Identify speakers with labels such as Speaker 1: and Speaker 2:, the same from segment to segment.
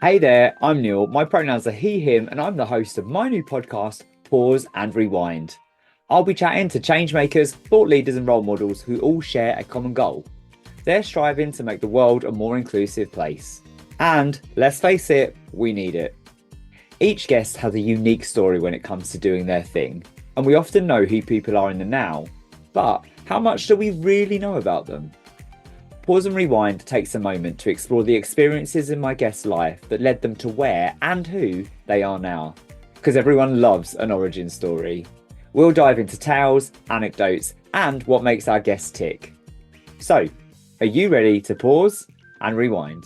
Speaker 1: Hey there, I'm Neil. My pronouns are he, him, and I'm the host of my new podcast, Pause and Rewind. I'll be chatting to changemakers, thought leaders, and role models who all share a common goal. They're striving to make the world a more inclusive place. And let's face it, we need it. Each guest has a unique story when it comes to doing their thing, and we often know who people are in the now. But how much do we really know about them? Pause and Rewind takes a moment to explore the experiences in my guest's life that led them to where and who they are now. Because everyone loves an origin story. We'll dive into tales, anecdotes, and what makes our guests tick. So, are you ready to pause and rewind?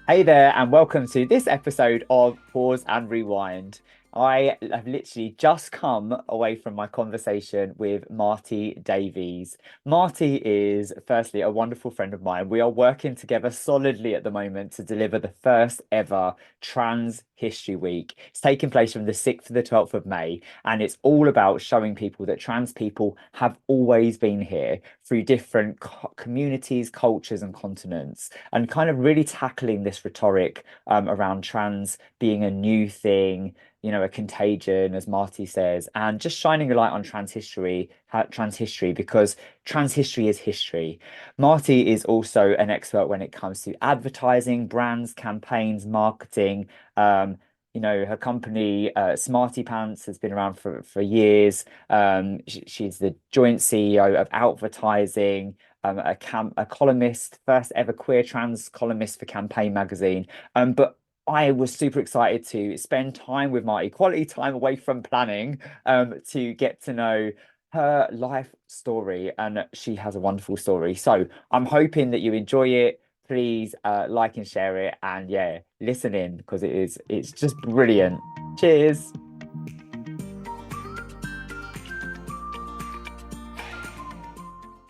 Speaker 1: Hey there, and welcome to this episode of Pause and Rewind. I have literally just come away from my conversation with Marty Davies. Marty is, firstly, a wonderful friend of mine. We are working together solidly at the moment to deliver the first ever Trans History Week. It's taking place from the 6th to the 12th of May, and it's all about showing people that trans people have always been here through different communities, cultures, and continents, and kind of really tackling this rhetoric around trans being a new thing, a contagion, as Marty says, and just shining a light on trans history, because trans history is history. Marty is also an expert when it comes to advertising, brands, campaigns, marketing. Her company, Smarty Pants, has been around for years. She's the joint CEO of Advertising, a columnist, first ever queer trans columnist for Campaign magazine. But I was super excited to spend time with Marty, quality time away from planning, to get to know her life story. And she has a wonderful story. So I'm hoping that you enjoy it. Please like and share it. And yeah, listen in, because it's just brilliant. Cheers.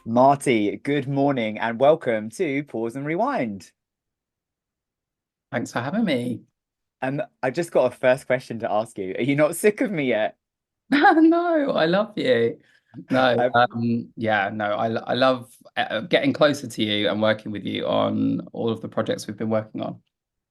Speaker 1: Marty, good morning and welcome to Pause and Rewind.
Speaker 2: Thanks for having me.
Speaker 1: I just got a first question to ask you. Are you not sick of me yet?
Speaker 2: No, I love you. No,
Speaker 1: Um,
Speaker 2: yeah, no, I love getting closer to you and working with you on all of the projects we've been working on.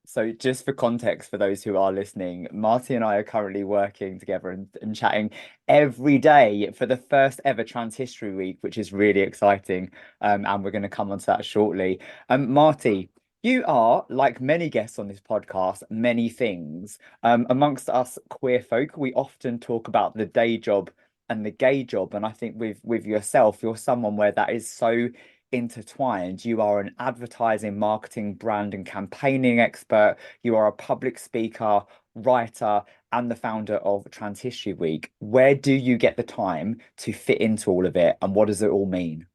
Speaker 1: So, just for context for those who are listening, Marty and I are currently working together and chatting every day for the first ever Trans History Week, which is really exciting. And we're going to come on to that shortly. Marty, you are, like many guests on this podcast, many things. Amongst us queer folk, we often talk about the day job and the gay job. And I think with yourself, you're someone where that is so intertwined. You are an advertising, marketing, brand, and campaigning expert. You are a public speaker, writer, and the founder of Trans History Week. Where do you get the time to fit into all of it, and what does it all mean?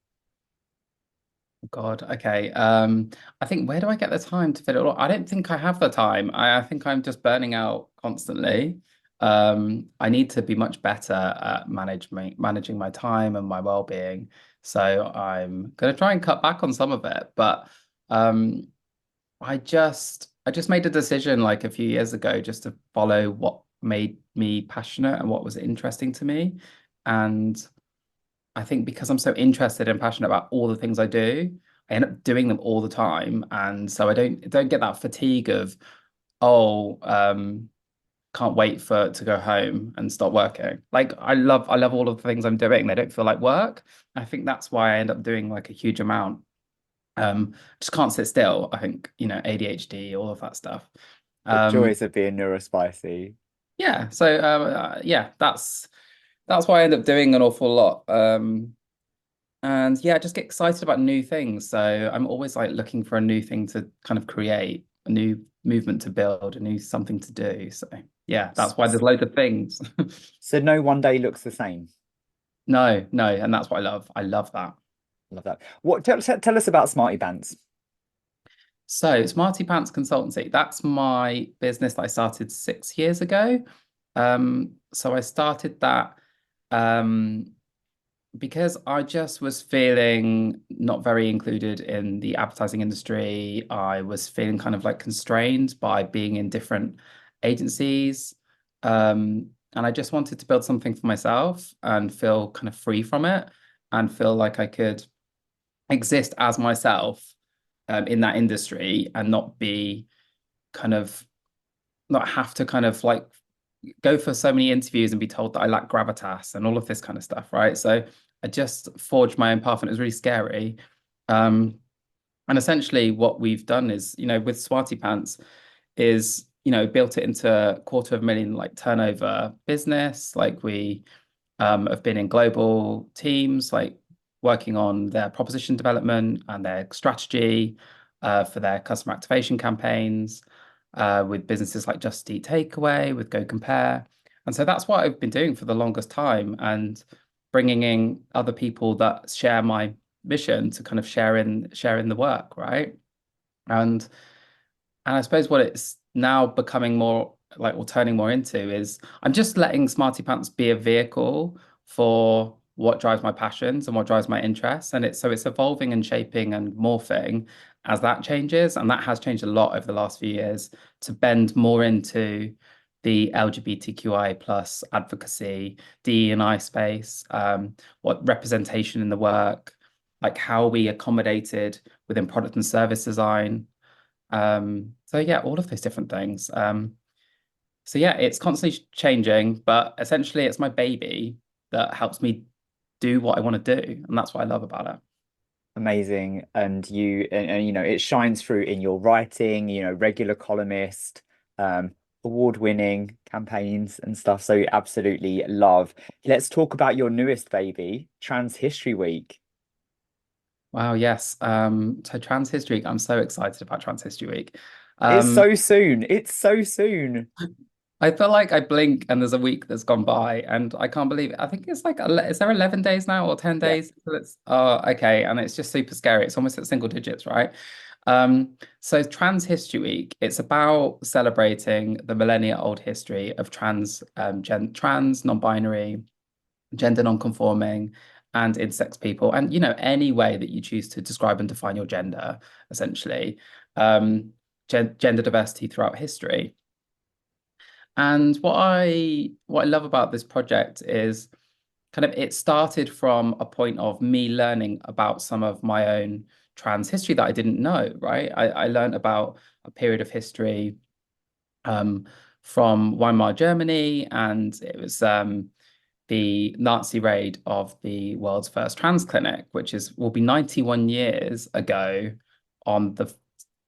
Speaker 2: God, okay. I think where do I get the time to fit it all? I don't think I have the time. I think I'm just burning out constantly. I need to be much better at managing my time and my well-being. So I'm gonna try and cut back on some of it. But um, I just made a decision like a few years ago just to follow what made me passionate and what was interesting to me. And I think because I'm so interested and passionate about all the things I do, I end up doing them all the time. And so I don't get that fatigue of, oh, can't wait for to go home and start working. Like I love all of the things I'm doing. They don't feel like work. I think that's why I end up doing like a huge amount. Just can't sit still. I think, ADHD, all of that stuff.
Speaker 1: The
Speaker 2: Um,
Speaker 1: joys of being neurospicy.
Speaker 2: yeah, so yeah, that's why I end up doing an awful lot. And yeah, I just get excited about new things. So I'm always like looking for a new thing to kind of create, a new movement to build, a new something to do. So yeah, that's why there's loads of things.
Speaker 1: So no one day looks the same.
Speaker 2: No, no, and that's what I love. I love that.
Speaker 1: Love that. Tell us about Smarty Pants.
Speaker 2: So Smarty Pants Consultancy, that's my business that I started 6 years ago. So I started that um, because I just was feeling not very included in the advertising industry. I was feeling kind of like constrained by being in different agencies. And I just wanted to build something for myself and feel kind of free from it and feel like I could exist as myself in that industry and not be kind of not have to kind of like go for so many interviews and be told that I lack gravitas and all of this kind of stuff, right? So I just forged my own path and it was really scary. Um, and essentially what we've done is, with Smarty Pants is, built it into a 250,000 like turnover business. Like we have been in global teams, like working on their proposition development and their strategy for their customer activation campaigns with businesses like Just Eat Takeaway, with Go Compare. And so that's what I've been doing for the longest time and bringing in other people that share my mission to kind of share in the work, right? And I suppose what it's now becoming more like or turning more into is I'm just letting Smarty Pants be a vehicle for what drives my passions and what drives my interests. And it's evolving and shaping and morphing as that changes. And that has changed a lot over the last few years to bend more into the LGBTQI plus advocacy, DE&I space, what representation in the work, like how we accommodated within product and service design. So yeah, all of those different things. So yeah, it's constantly changing, but essentially it's my baby that helps me do what I want to do. And that's what I love about it.
Speaker 1: Amazing. And it shines through in your writing, regular columnist, award-winning campaigns and stuff. So absolutely love. Let's talk about your newest baby, Trans History Week.
Speaker 2: Wow, yes. So Trans History Week, I'm so excited about Trans History Week.
Speaker 1: It's
Speaker 2: Um,
Speaker 1: so soon. It's so soon.
Speaker 2: I feel like I blink and there's a week that's gone by and I can't believe it. I think it's like, is there 11 days now or 10
Speaker 1: Yeah.
Speaker 2: days? Oh, okay. And it's just super scary. It's almost at single digits, right? So Trans History Week, it's about celebrating the millennia-old history of trans, non-binary, gender non-conforming, and intersex people, and any way that you choose to describe and define your gender, essentially, gender diversity throughout history. And what I love about this project is kind of it started from a point of me learning about some of my own trans history that I didn't know, right? I learned about a period of history um, from Weimar, Germany, and it was the Nazi raid of the world's first trans clinic, which will be 91 years ago on the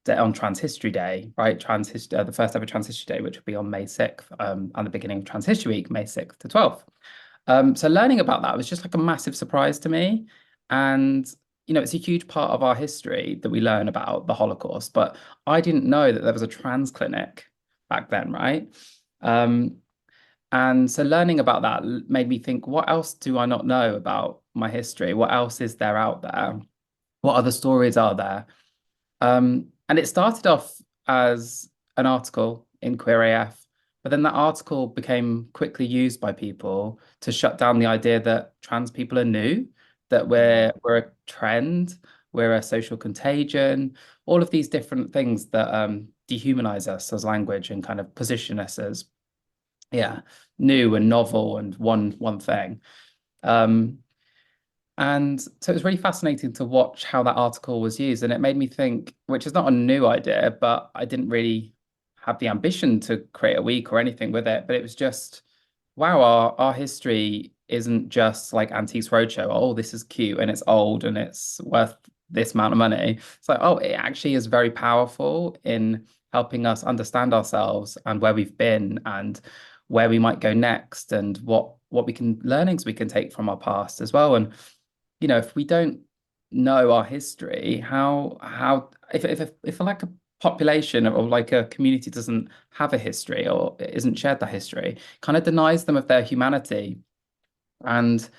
Speaker 2: on Trans History Day, right? The first ever Trans History Day, which will be on May 6th, and the beginning of Trans History Week, May 6th to 12th. So learning about that was just like a massive surprise to me. And, it's a huge part of our history that we learn about the Holocaust, but I didn't know that there was a trans clinic back then, right? Um, and so learning about that made me think, what else do I not know about my history? What else is there out there? What other stories are there? And it started off as an article in Queer AF, but then that article became quickly used by people to shut down the idea that trans people are new, that
Speaker 1: Mm.
Speaker 2: we're a trend, we're a social contagion, all of these different things that dehumanize us as language and kind of position us as, yeah, new and novel and one thing. Um, and so it was really fascinating to watch how that article was used. And it made me think, which is not a new idea, but I didn't really have the ambition to create a week or anything with it. But it was just, wow, our history isn't just like Antiques Roadshow. Oh, this is cute and it's old and it's worth this amount of money. It's like, oh, it actually is very powerful in helping us understand ourselves and where we've been and where we might go next and what we can learnings we can take from our past as well. And if we don't know our history, how if like a population or like a community doesn't have a history or isn't shared that history, kind of denies them of their humanity. And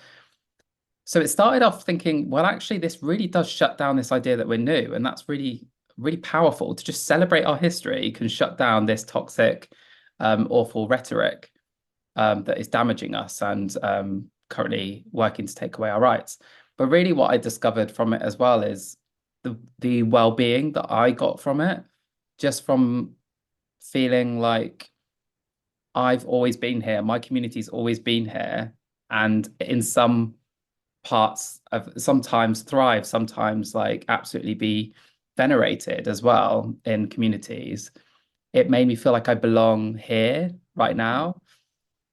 Speaker 2: so it started off thinking, well, actually, this really does shut down this idea that we're new, and that's really, really powerful to just celebrate our history can shut down this toxic, awful rhetoric that is damaging us and currently working to take away our rights. But really, what I discovered from it as well is the well-being that I got from it, just from feeling like I've always been here, my community's always been here, and in some parts of sometimes thrive, sometimes like absolutely be venerated as well in communities, it made me feel like I belong here right now.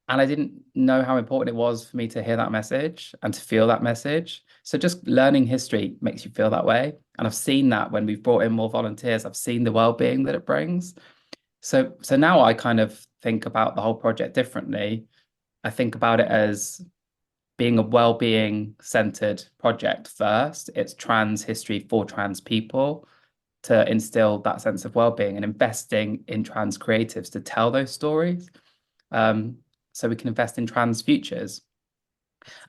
Speaker 2: And I didn't know how important it was for me to hear that message and to feel that message. So just learning history makes you feel that way. And I've seen that when we've brought in more volunteers, I've seen the well-being that it brings. So now I kind of think about the whole project differently. I think about it as being a well-being centered project first. It's trans history for trans people to instill that sense of well-being and investing in trans creatives to tell those stories. Um, so we can invest in trans futures.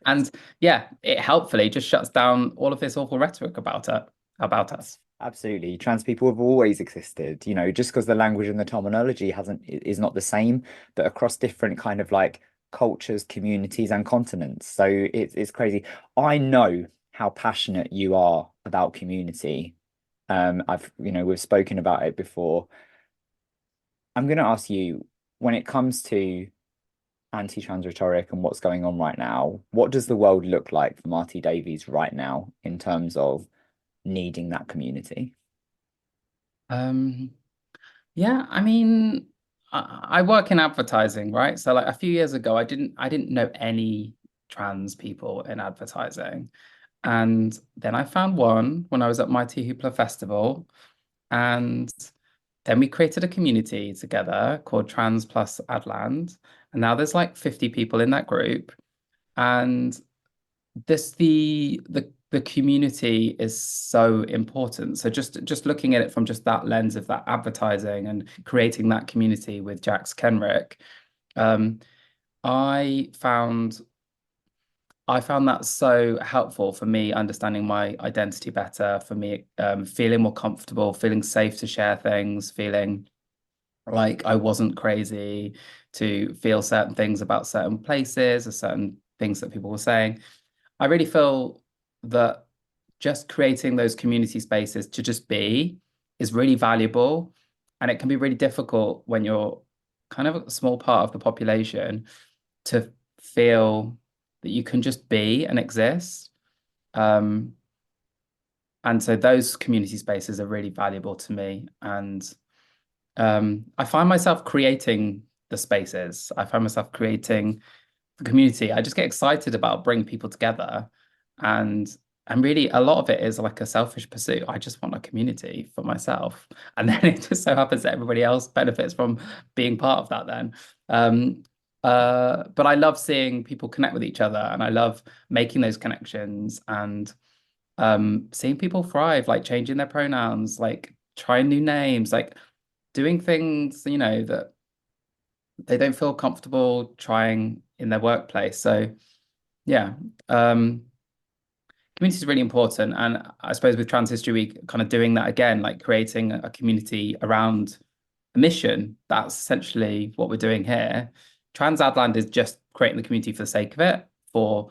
Speaker 2: And yeah, it helpfully just shuts down all of this awful rhetoric about us.
Speaker 1: Absolutely. Trans people have always existed, just because the language and the terminology is not the same, but across different kind of like cultures, communities, and continents. So it's crazy. I know how passionate you are about community. We've spoken about it before. I'm going to ask you, when it comes to anti-trans rhetoric and what's going on right now, what does the world look like for Marty Davies right now in terms of needing that community?
Speaker 2: Um, yeah, I mean, I work in advertising, right? So like a few years ago, I didn't know any trans people in advertising. And then I found one when I was at Mighty Hoopla Festival. And then we created a community together called Trans Plus Adland. And now there's like 50 people in that group. And the community is so important. So just looking at it from just that lens of that advertising and creating that community with Jax Kenrick, um, I found I found that so helpful for me understanding my identity better, for me feeling more comfortable, feeling safe to share things, feeling like I wasn't crazy to feel certain things about certain places or certain things that people were saying. I really feel that just creating those community spaces to just be is really valuable. And it can be really difficult when you're kind of a small part of the population to feel that you can just be and exist. Um, and so those community spaces are really valuable to me. And I find myself creating the spaces. I find myself creating the community. I just get excited about bringing people together, and and really a lot of it is like a selfish pursuit. I just want a community for myself, and then it just so happens that everybody else benefits from being part of that. Then, but I love seeing people connect with each other, and I love making those connections and seeing people thrive, like changing their pronouns, like trying new names, like doing things, that they don't feel comfortable trying in their workplace. So yeah, community is really important. And I suppose with Trans History Week, kind of doing that again, like creating a community around a mission. That's essentially what we're doing here. Trans Adland is just creating the community for the sake of it, for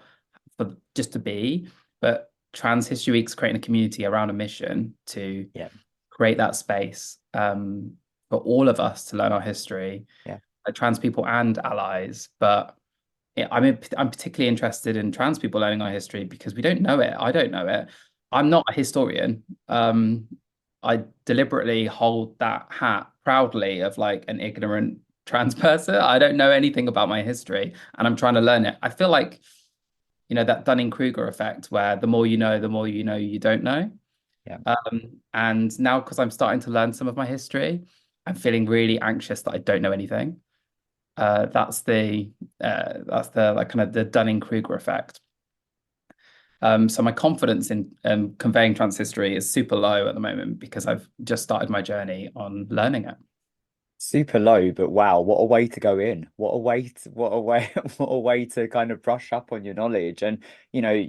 Speaker 2: just to be. But Trans History Week is creating a community around a mission to
Speaker 1: Yeah.
Speaker 2: create that space for all of us to learn our history,
Speaker 1: Yeah.
Speaker 2: like trans people and allies. But yeah, I'm particularly interested in trans people learning our history because we don't know it. I don't know it. I'm not a historian. I deliberately hold that hat proudly of like an ignorant trans person. I don't know anything about my history and I'm trying to learn it. I feel like, that Dunning-Kruger effect where the more you know you don't know.
Speaker 1: Yeah.
Speaker 2: And now because I'm starting to learn some of my history, I'm feeling really anxious that I don't know anything. That's the like kind of the Dunning-Kruger effect. So my confidence in conveying trans history is super low at the moment because I've just started my journey on learning it.
Speaker 1: Super low, but wow, what a way to go in. What a way, what a way to kind of brush up on your knowledge. And you know,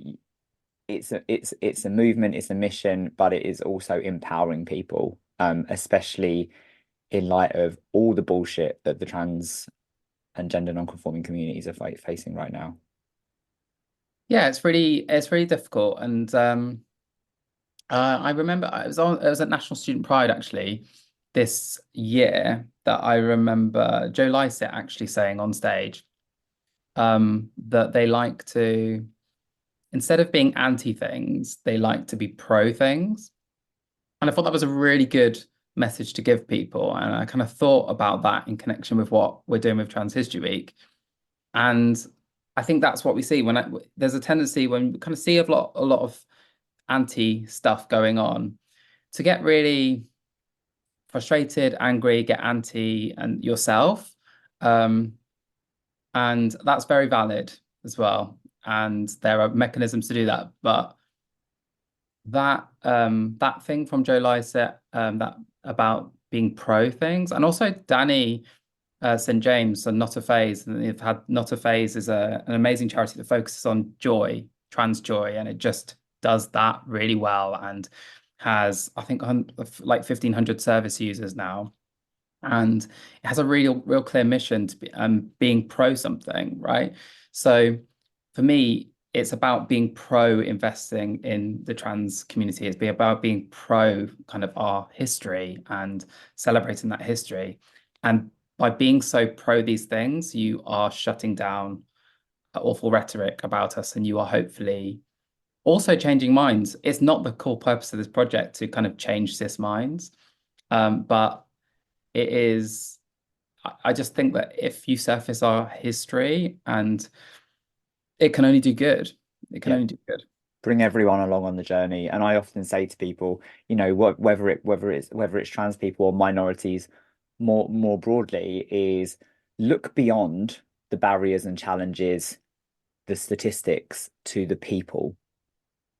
Speaker 1: it's a movement, it's a mission, but it is also empowering people, especially in light of all the bullshit that the trans and gender non-conforming communities are facing right now.
Speaker 2: Yeah, it's really difficult. And I remember I was at National Student Pride actually this year that I remember Joe Lycett actually saying on stage that they like to instead of being anti things, they like to be pro things. And I thought that was a really good message to give people. And I kind of thought about that in connection with what we're doing with Trans History Week. And I think that's what we see there's a tendency when we kind of see a lot of anti stuff going on to get really frustrated, angry, get anti and yourself. Um, and that's very valid as well. And there are mechanisms to do that. But that thing from Joe Lycett, that about being pro things, and also Danny St. James and Not a Phase. And they've had Not a Phase is an amazing charity that focuses on joy, trans joy, and it just does that really well and has, I think, like 1,500 service users now. And it has a real clear mission to be being pro something, right? So for me, it's about being pro investing in the trans community. It's about being pro kind of our history and celebrating that history. And by being so pro these things, you are shutting down awful rhetoric about us, and you are hopefully also changing minds. It's not the core purpose of this project to kind of change cis minds, but it is. I just think that if you surface our history, and it can only do good. It can
Speaker 1: Yeah.
Speaker 2: only do good.
Speaker 1: Bring everyone along on the journey. And I often say to people, whether it's trans people or minorities more broadly, is look beyond the barriers and challenges, the statistics to the people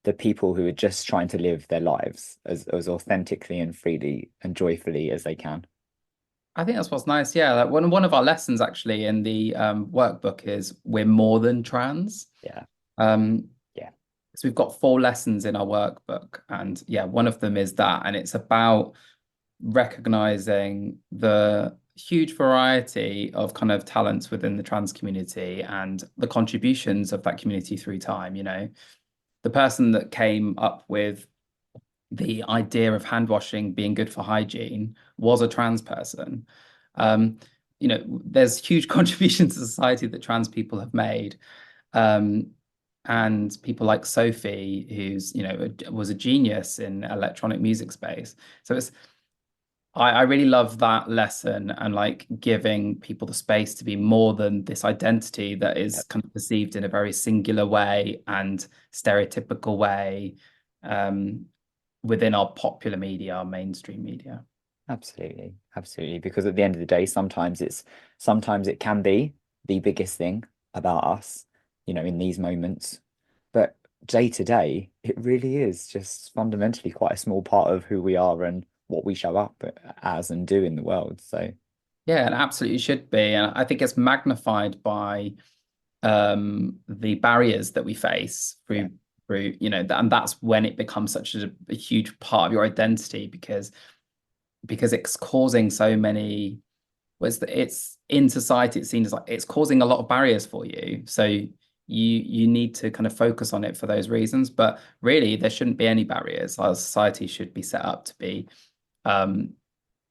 Speaker 1: who are just trying to live their lives as authentically and freely and joyfully as they can.
Speaker 2: I think that's what's nice. Yeah, like one of our lessons actually in the workbook is we're more than trans.
Speaker 1: Yeah.
Speaker 2: Um,
Speaker 1: Yeah.
Speaker 2: so we've got 4 lessons in our workbook, and yeah, one of them is that, and it's about recognizing the huge variety of kind of talents within the trans community and the contributions of that community through time. The person that came up with the idea of hand washing being good for hygiene was a trans person. Um, there's huge contributions to society that trans people have made. Um, and people like Sophie, who's, was a genius in electronic music space. So I really love that lesson, and like giving people the space to be more than this identity that is kind of perceived in a very singular way and stereotypical way, um, within our popular media, our mainstream media.
Speaker 1: Absolutely, absolutely. Because at the end of the day, sometimes it can be the biggest thing about us, in these moments. But day to day, it really is just fundamentally quite a small part of who we are and what we show up as and do in the world. So
Speaker 2: Yeah, it absolutely should be. And I think it's magnified by the barriers that we face
Speaker 1: yeah,
Speaker 2: through, and that's when it becomes such a huge part of your identity, because it's causing so many, it's in society, it seems like it's causing a lot of barriers for you. So you need to kind of focus on it for those reasons. But really, there shouldn't be any barriers. Our society should be set up to um,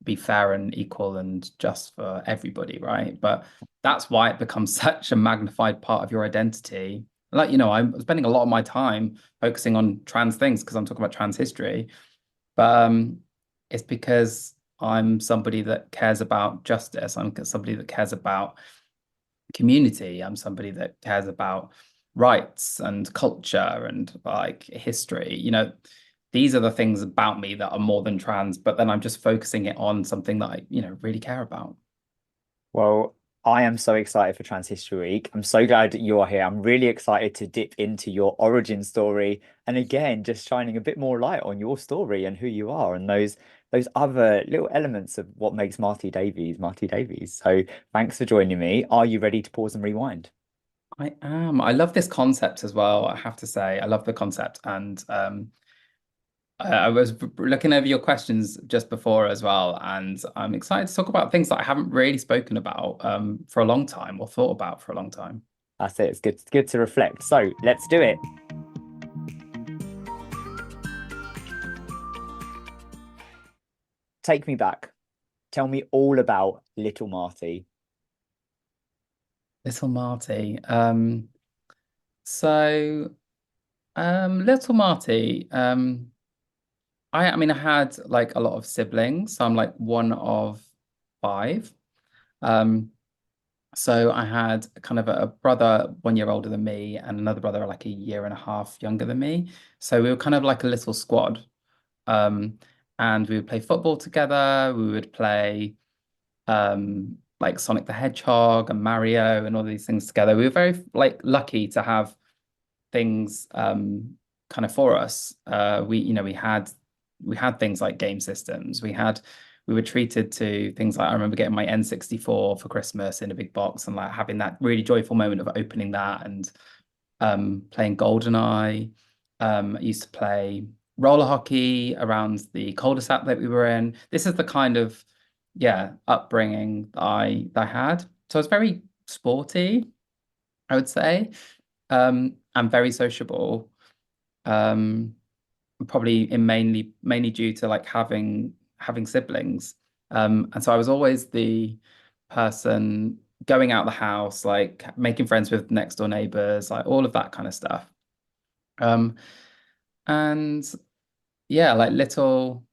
Speaker 2: be fair and equal and just for everybody, right? But that's why it becomes such a magnified part of your identity. Like, I'm spending a lot of my time focusing on trans things because I'm talking about trans history. But it's because I'm somebody that cares about justice. I'm somebody that cares about community. I'm somebody that cares about rights and culture and like history. These are the things about me that are more than trans, but then I'm just focusing it on something that I, really care about.
Speaker 1: well, I am so excited for Trans History Week. I'm so glad that you are here. I'm really excited to dip into your origin story and again, just shining a bit more light on your story and who you are and those other little elements of what makes Marty Davies Marty Davies. So thanks for joining me. Are you ready to pause and rewind?
Speaker 2: I am. I love this concept as well. I have to say, I love the concept. And I was looking over your questions just before as well, and I'm excited to talk about things that I haven't really spoken about for a long time or thought about for a long time.
Speaker 1: That's it. It's good to reflect. So let's do it. Take me back. Tell me all about little Marty.
Speaker 2: Little Marty. So Little Marty. I mean, I had like a lot of siblings, so I'm like one of five. Um, so I had kind of a brother 1 year older than me and another brother like a year and a half younger than me. So we were kind of like a little squad. Um, and we would play football together. We would play like Sonic the Hedgehog and Mario and all these things together. We were very like lucky to have things kind of for us. We had things like game systems. We were treated to things like I remember getting my N64 for Christmas in a big box and like having that really joyful moment of opening that and playing GoldenEye. I used to play roller hockey around the cul-de-sac that we were in. This is the kind of upbringing that I had. So I was very sporty, I would say, and very sociable. Um, Probably in mainly due to like having siblings. And so I was always the person going out the house, like making friends with next door neighbors, like all of that kind of stuff. Um, and yeah, like little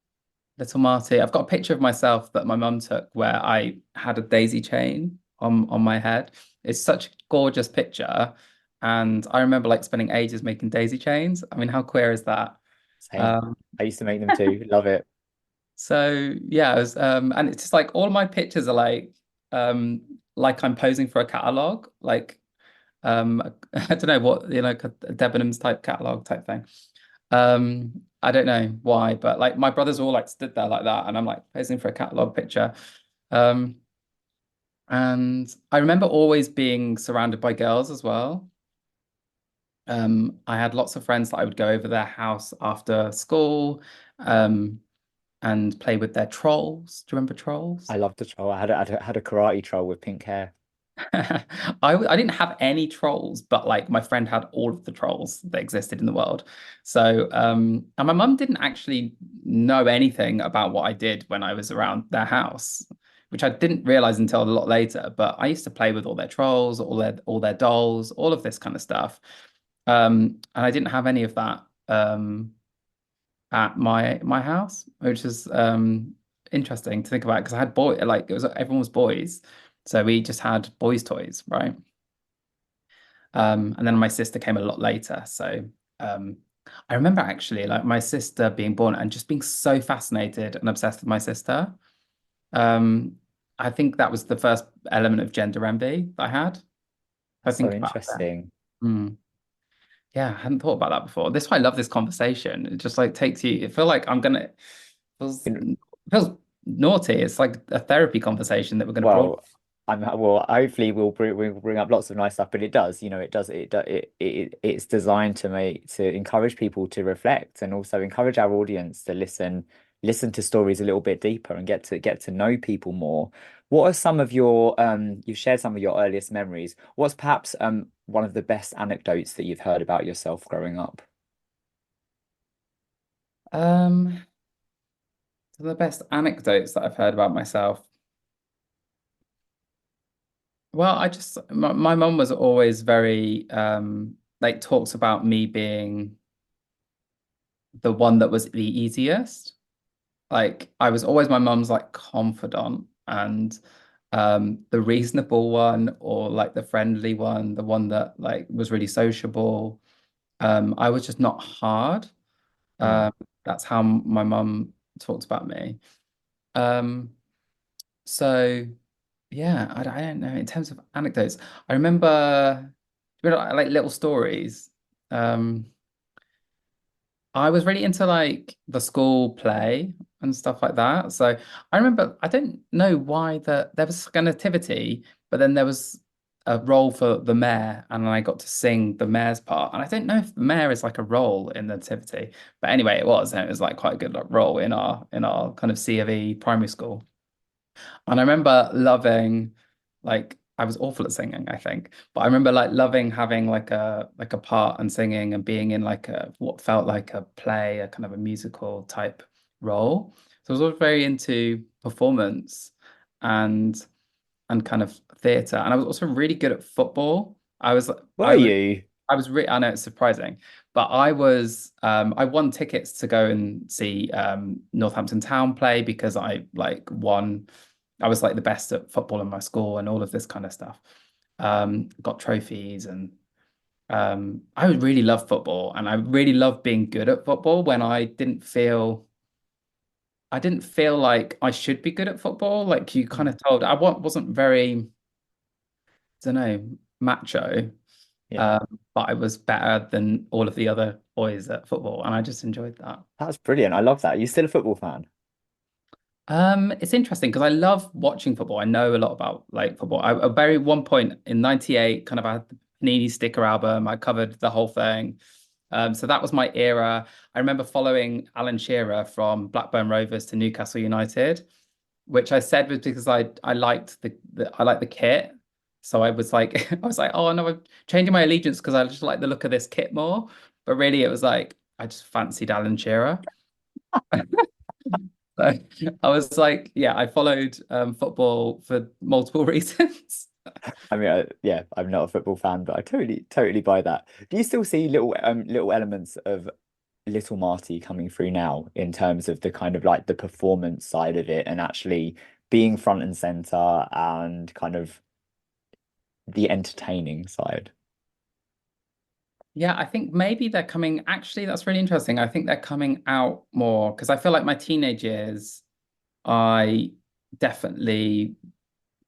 Speaker 2: Marty. I've got a picture of myself that my mum took where I had a daisy chain on my head. It's such a gorgeous picture. And I remember like spending ages making daisy chains. I mean, how queer is that?
Speaker 1: Same.
Speaker 2: Um,
Speaker 1: I used to make them too. Love it.
Speaker 2: so yeah, and it's just like all my pictures are like I'm posing for a catalog, like I don't know what, like a Debenhams type catalog type thing. I don't know why, but like my brothers all like stood there like that, and I'm like posing for a catalog picture. Um, and I remember always being surrounded by girls as well. I had lots of friends that I would go over their house after school, um, and play with their trolls. Do you remember trolls?
Speaker 1: I loved the troll. I had a karate troll with pink hair.
Speaker 2: I didn't have any trolls, but like my friend had all of the trolls that existed in the world. So and my mum didn't actually know anything about what I did when I was around their house, which I didn't realize until a lot later. But I used to play with all their trolls, all their dolls, all of this kind of stuff. And I didn't have any of that at my house, which is interesting to think about because I had like it was everyone was boys. So we just had boys' toys, right? And then my sister came a lot later. So um, I remember actually like my sister being born and just being so fascinated and obsessed with my sister. Um, I think that was the first element of gender envy that I had. If I
Speaker 1: That's so
Speaker 2: think about it.
Speaker 1: interesting.
Speaker 2: Mm. Yeah, I hadn't thought about that before. This is why I love this conversation. It just like takes you, it feel like feels, feels naughty. It's like a therapy conversation that we're going to broaden.
Speaker 1: Well, hopefully we'll bring up lots of nice stuff, but it does, it's designed to encourage people to reflect and also encourage our audience to listen to stories a little bit deeper and get to know people more. What are some of your you've shared some of your earliest memories. What's perhaps one of the best anecdotes that you've heard about yourself growing up?
Speaker 2: Um, so the best anecdotes that I've heard about myself. Well, my mum was always very like talks about me being the one that was the easiest. Like I was always my mum's like confidant and the reasonable one or like the friendly one, the one that like was really sociable. I was just not hard.
Speaker 1: Mm.
Speaker 2: Um, that's how my mum talked about me. Um, so yeah, I don't know. In terms of anecdotes, I remember, like little stories. Um, I was really into like the school play and stuff like that. So I remember, I don't know why there was like a nativity, but then there was a role for the mayor, and I got to sing the mayor's part. And I don't know if the mayor is like a role in the nativity, but anyway, it was, and it was like quite a good like, role in our kind of C of E primary school. And I remember loving, like, I was awful at singing, I think, but I remember like loving having like a part and singing and being in like a what felt like a play, a kind of a musical type role. So I was always very into performance and and kind of theatre. And I was also really good at football.
Speaker 1: Were
Speaker 2: I was
Speaker 1: you?
Speaker 2: I know it's surprising, but I won tickets to go and see Northampton Town play because I was like the best at football in my school and all of this kind of stuff. Got trophies and I would really love football and I really love being good at football when I didn't feel like I should be good at football. Like you kind
Speaker 1: Mm.
Speaker 2: of told, wasn't very, I don't know, macho.
Speaker 1: Yeah,
Speaker 2: But I was better than all of the other boys at football, and I just enjoyed that.
Speaker 1: that's brilliant. I love that. You still a football fan?
Speaker 2: It's interesting because I love watching football. I know a lot about like football. I very one point in '98, kind of had the Panini sticker album. I covered the whole thing. So that was my era. I remember following Alan Shearer from Blackburn Rovers to Newcastle United, which I said was because I liked I liked the kit. So I was like I was like, oh no, I'm changing my allegiance because I just like the look of this kit more. But really it was like I just fancied Alan Shearer. So I was like, yeah, I followed football for multiple reasons.
Speaker 1: I mean, yeah, I'm not a football fan, but I totally buy that. Do you still see little elements of Little Marty coming through now in terms of the kind of like the performance side of it and actually being front and center and kind of the entertaining side?
Speaker 2: Yeah, I think maybe they're coming. Actually, that's really interesting. I think they're coming out more because I feel like my teenage years, I definitely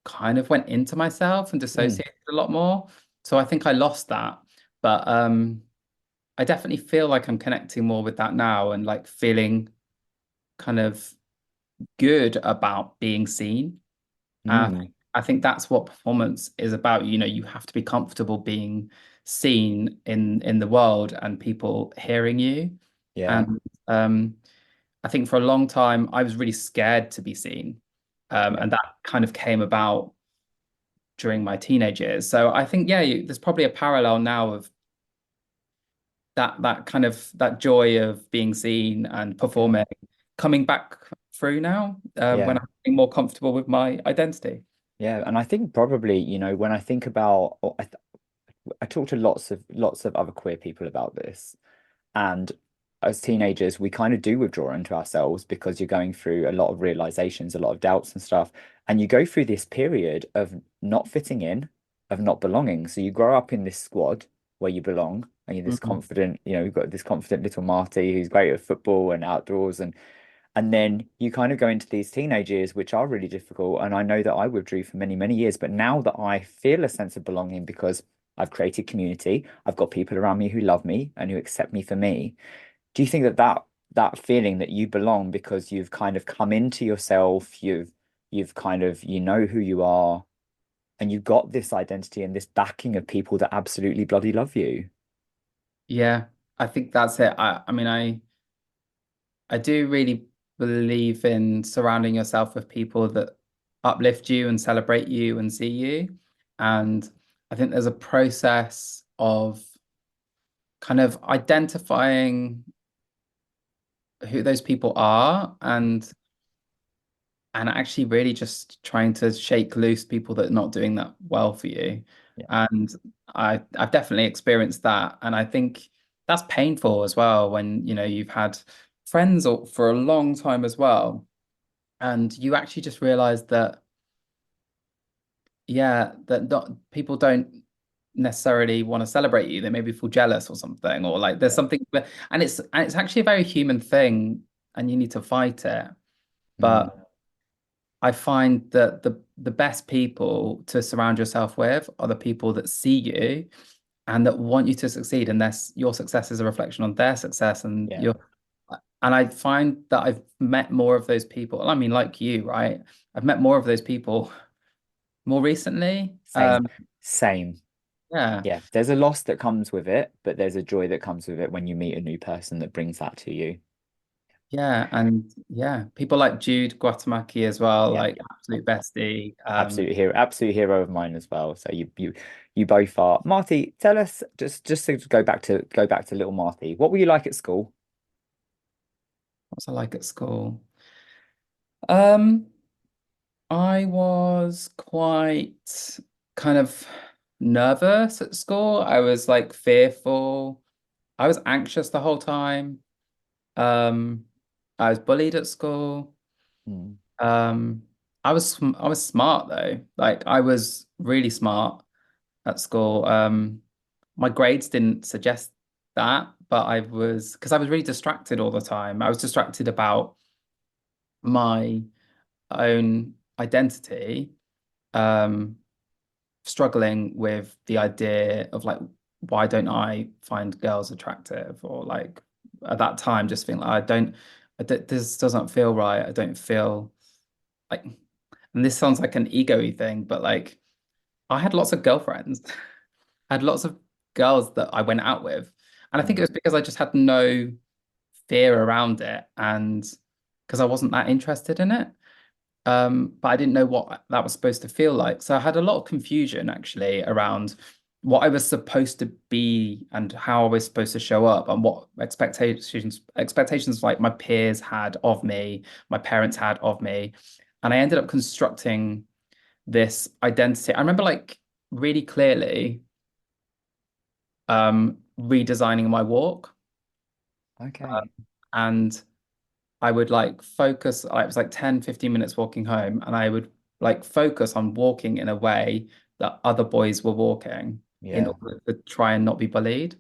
Speaker 2: kind of went into myself and
Speaker 1: Mm,
Speaker 2: dissociated a lot more. So I think I lost that. But I definitely feel like I'm connecting more with that now and like feeling kind of good about being seen.
Speaker 1: mm,
Speaker 2: I think that's what performance is about. You know, you have to be comfortable being seen in the world and people hearing you.
Speaker 1: yeah,
Speaker 2: And I think for a long time I was really scared to be seen.
Speaker 1: yeah,
Speaker 2: And that kind of came about during my teenage years. So I think, yeah, there's probably a parallel now of that kind of that joy of being seen and
Speaker 1: yeah,
Speaker 2: performing coming back through now when
Speaker 1: yeah.
Speaker 2: I'm feeling more comfortable with my identity.
Speaker 1: Yeah, and I think probably, when I think about, I talk to lots of other queer people about this, and as teenagers, we kind of do withdraw into ourselves because you're going through a lot of realizations, a lot of doubts and stuff. And you go through this period of not fitting in, of not belonging. So you grow up in this squad where you belong and you're this
Speaker 2: Mhm.
Speaker 1: confident, you've got this confident little Marty who's great at football and outdoors. And then you kind of go into these teenage years, which are really difficult. And I know that I withdrew for many, many years. But now that I feel a sense of belonging because I've created community, I've got people around me who love me and who accept me for me. Do you think that feeling that you belong because you've kind of come into yourself, you've kind of who you are, and you've got this identity and this backing of people that absolutely bloody love you?
Speaker 2: Yeah, I think that's it. I mean, I do really believe in surrounding yourself with people that uplift you and celebrate you and see you. And I think there's a process of kind of identifying who those people are and actually really just trying to shake loose people that are not doing that well for you.
Speaker 1: Yeah,
Speaker 2: And I've definitely experienced that. And I think that's painful as well when, you've had friends for a long time as well. And you actually just realize that, yeah, that not, people don't necessarily want to celebrate you. They maybe feel jealous or something, or like there's
Speaker 1: yeah.
Speaker 2: something, and it's actually a very human thing and you need to fight it.
Speaker 1: Mm,
Speaker 2: But I find that the best people to surround yourself with are the people that see you and that want you to succeed, and your success is a reflection on their success,
Speaker 1: yeah,
Speaker 2: and I find that I've met more of those people. I mean, like you, right? I've met more of those people more recently.
Speaker 1: same, same.
Speaker 2: Yeah,
Speaker 1: Yeah, there's a loss that comes with it, but there's a joy that comes with it when you meet a new person that brings that to you.
Speaker 2: yeah, and yeah, people like Jude Guatemaki as well,
Speaker 1: Yeah,
Speaker 2: like absolute bestie.
Speaker 1: absolute hero of mine as well. So you both are. Marty, tell us just to go back to little Marty. What were you like at school?
Speaker 2: What was I like at school? Um, I was quite kind of. nervous at school. I was like fearful. I was anxious the whole time. Um, I was bullied at school.
Speaker 1: Mm,
Speaker 2: Um, I was smart though. Like I was really smart at school. My grades didn't suggest that, but I was because I was really distracted all the time. I was distracted about my own identity, um, struggling with the idea of like, why don't I find girls attractive? Or like at that time, just feeling like this doesn't feel right. I don't feel like, and this sounds like an ego-y thing, but like I had lots of girlfriends. I had lots of girls that I went out with. And I think it
Speaker 1: mm,
Speaker 2: was because I just had no fear around it and because I wasn't that interested in it. But I didn't know what that was supposed to feel like. So I had a lot of confusion actually around what I was supposed to be and how I was supposed to show up and what expectations like my peers had of me, my parents had of me. And I ended up constructing this identity. I remember like really clearly redesigning my walk.
Speaker 1: okay.
Speaker 2: And I would like focus, it was like 10, 15 minutes walking home, and I would like focus on walking in a way that other boys were walking in
Speaker 1: Yeah.
Speaker 2: order to try and not be bullied.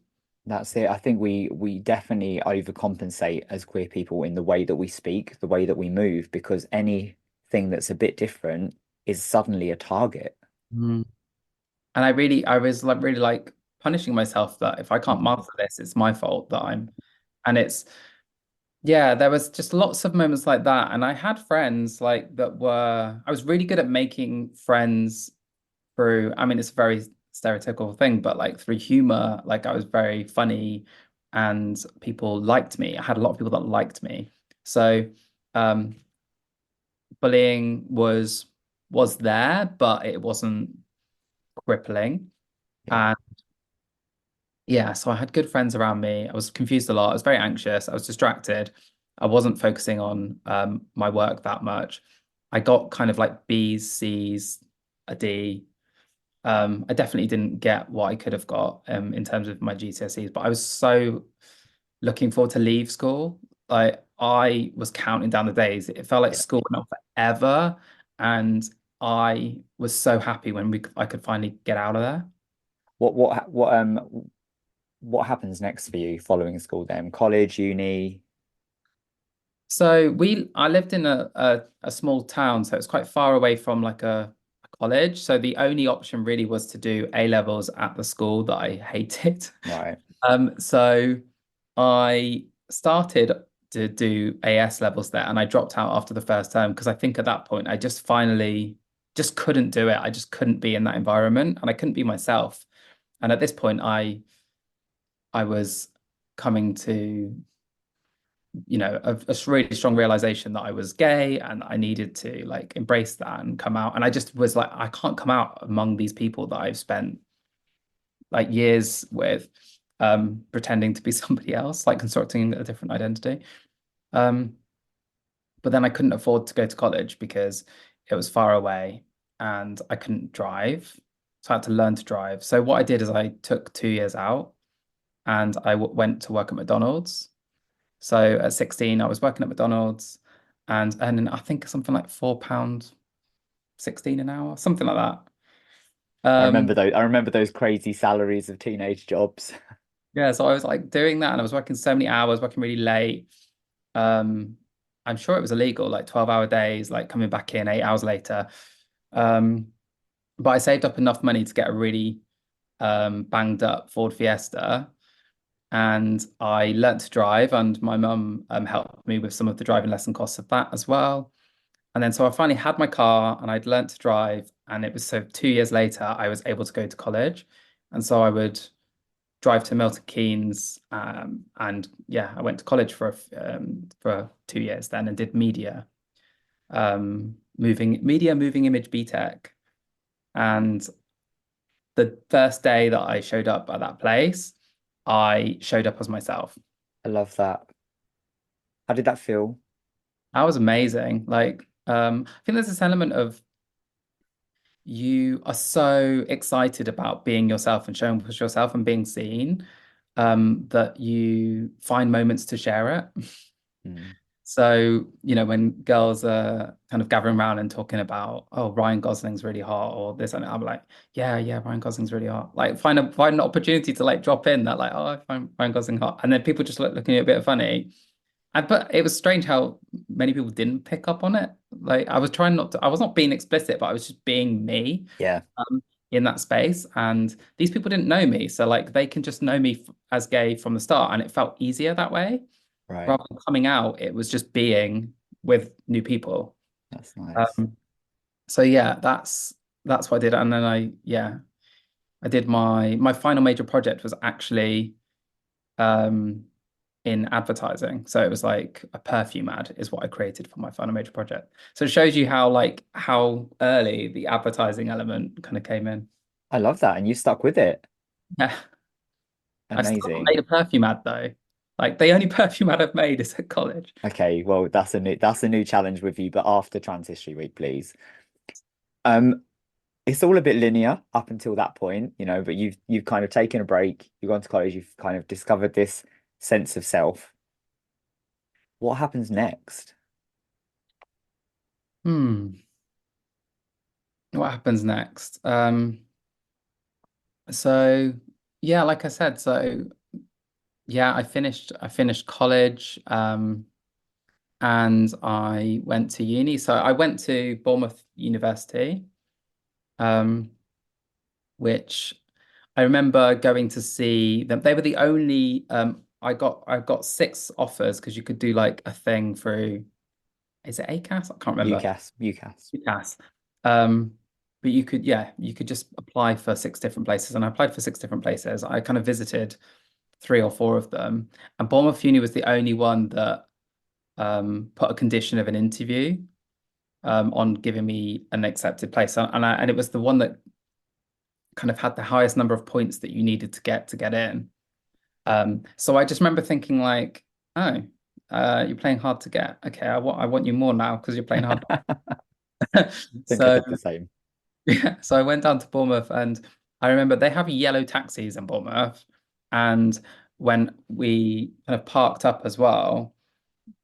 Speaker 1: That's it. I think we definitely overcompensate as queer people in the way that we speak, the way that we move, because anything that's a bit different is suddenly a target.
Speaker 2: Mm. And I was like really like punishing myself that if I can't
Speaker 1: Mm.
Speaker 2: master this, it's my fault that and it's, yeah, there was just lots of moments like that. And I had friends like I was really good at making friends through, I mean, it's a very stereotypical thing, but like through humor, like I was very funny and people liked me. I had a lot of people that liked me. So um, bullying was there, but it wasn't crippling.
Speaker 1: Yeah.
Speaker 2: And yeah, so I had good friends around me. I was confused a lot. I was very anxious. I was distracted. I wasn't focusing on my work that much. I got kind of like B's, C's, a D. I definitely didn't get what I could have got in terms of my GCSEs, but I was so looking forward to leave school. Like I was counting down the days. It felt like
Speaker 1: Yeah.
Speaker 2: school went on forever, and I was so happy when I could finally get out of there.
Speaker 1: What happens next for you following school then? College, uni?
Speaker 2: I lived in a small town, so it's quite far away from like a college. So the only option really was to do A levels at the school that I hated.
Speaker 1: Right.
Speaker 2: So I started to do AS levels there and I dropped out after the first term because I think at that point I just finally just couldn't do it. I just couldn't be in that environment and I couldn't be myself. And at this point I was coming to, a really strong realization that I was gay and I needed to like embrace that and come out. And I just was like, I can't come out among these people that I've spent like years with pretending to be somebody else, like constructing a different identity. Um, but then I couldn't afford to go to college because it was far away and I couldn't drive. So I had to learn to drive. So what I did is I took 2 years out and I w went to work at McDonald's. So at 16, I was working at McDonald's and earning, I think something like £4 16 an hour, something like that. Um,
Speaker 1: I remember those crazy salaries of teenage jobs.
Speaker 2: Yeah, so I was like doing that and I was working so many hours, working really late. Um, I'm sure it was illegal, like 12-hour days, like coming back in 8 hours later. Um, but I saved up enough money to get a really banged up Ford Fiesta and I learnt to drive and my mum helped me with some of the driving lesson costs of that as well. And then so I finally had my car and I'd learnt to drive and it was so 2 years later I was able to go to college. And so I would drive to Milton Keynes. And yeah, I went to college for 2 years then and did moving image BTech. And the first day that I showed up at that place, I showed up as myself.
Speaker 1: I love that. How did that feel?
Speaker 2: That was amazing. Like, I think there's this element of you are so excited about being yourself and showing yourself and being seen, that you find moments to share it.
Speaker 1: Mm.
Speaker 2: So, when girls are kind of gathering around and talking about, oh, Ryan Gosling's really hot or this and that, I'm like, yeah, yeah, Ryan Gosling's really hot. Like find an opportunity to like drop in that like, oh, I find Ryan Gosling hot. And then people just looking at you a bit funny. But it was strange how many people didn't pick up on it. Like I was trying not to, I was not being explicit, but I was just being me,
Speaker 1: Yeah,
Speaker 2: in that space. And these people didn't know me. So like they can just know me as gay from the start. And it felt easier that way.
Speaker 1: right.
Speaker 2: Rather than coming out, it was just being with new people.
Speaker 1: That's nice.
Speaker 2: Um, so yeah, that's what I did. And then I did my final major project was actually um in advertising. So it was like a perfume ad is what I created for my final major project. So it shows you how early the advertising element kind of came in.
Speaker 1: I love that. And you stuck with it.
Speaker 2: Yeah. I still haven't
Speaker 1: Amazing.
Speaker 2: made a perfume ad though. Like the only perfume ad I've made is at college.
Speaker 1: Okay, well, that's a new challenge with you, but after Trans History Week, please. Um, it's all a bit linear up until that point, but you've kind of taken a break, you've gone to college, you've kind of discovered this sense of self. What happens next?
Speaker 2: Hmm. What happens next? So yeah, like I said, so yeah, I finished college, and I went to uni. So I went to Bournemouth University, um, which I remember going to see them. They were the only I got six offers because you could do like a thing through, is it ACAS? I can't remember.
Speaker 1: UCAS.
Speaker 2: UCAS. Um, but you could just apply for six different places. And I applied for six different places. I kind of visited three or four of them. And Bournemouth Uni was the only one that put a condition of an interview on giving me an accepted place. And it was the one that kind of had the highest number of points that you needed to get in. So I just remember thinking like, oh, you're playing hard to get. Okay, I want you more now because you're playing hard.
Speaker 1: Think I
Speaker 2: So
Speaker 1: did the same.
Speaker 2: yeah, so I went down to Bournemouth and I remember they have yellow taxis in Bournemouth. And when we kind of parked up as well,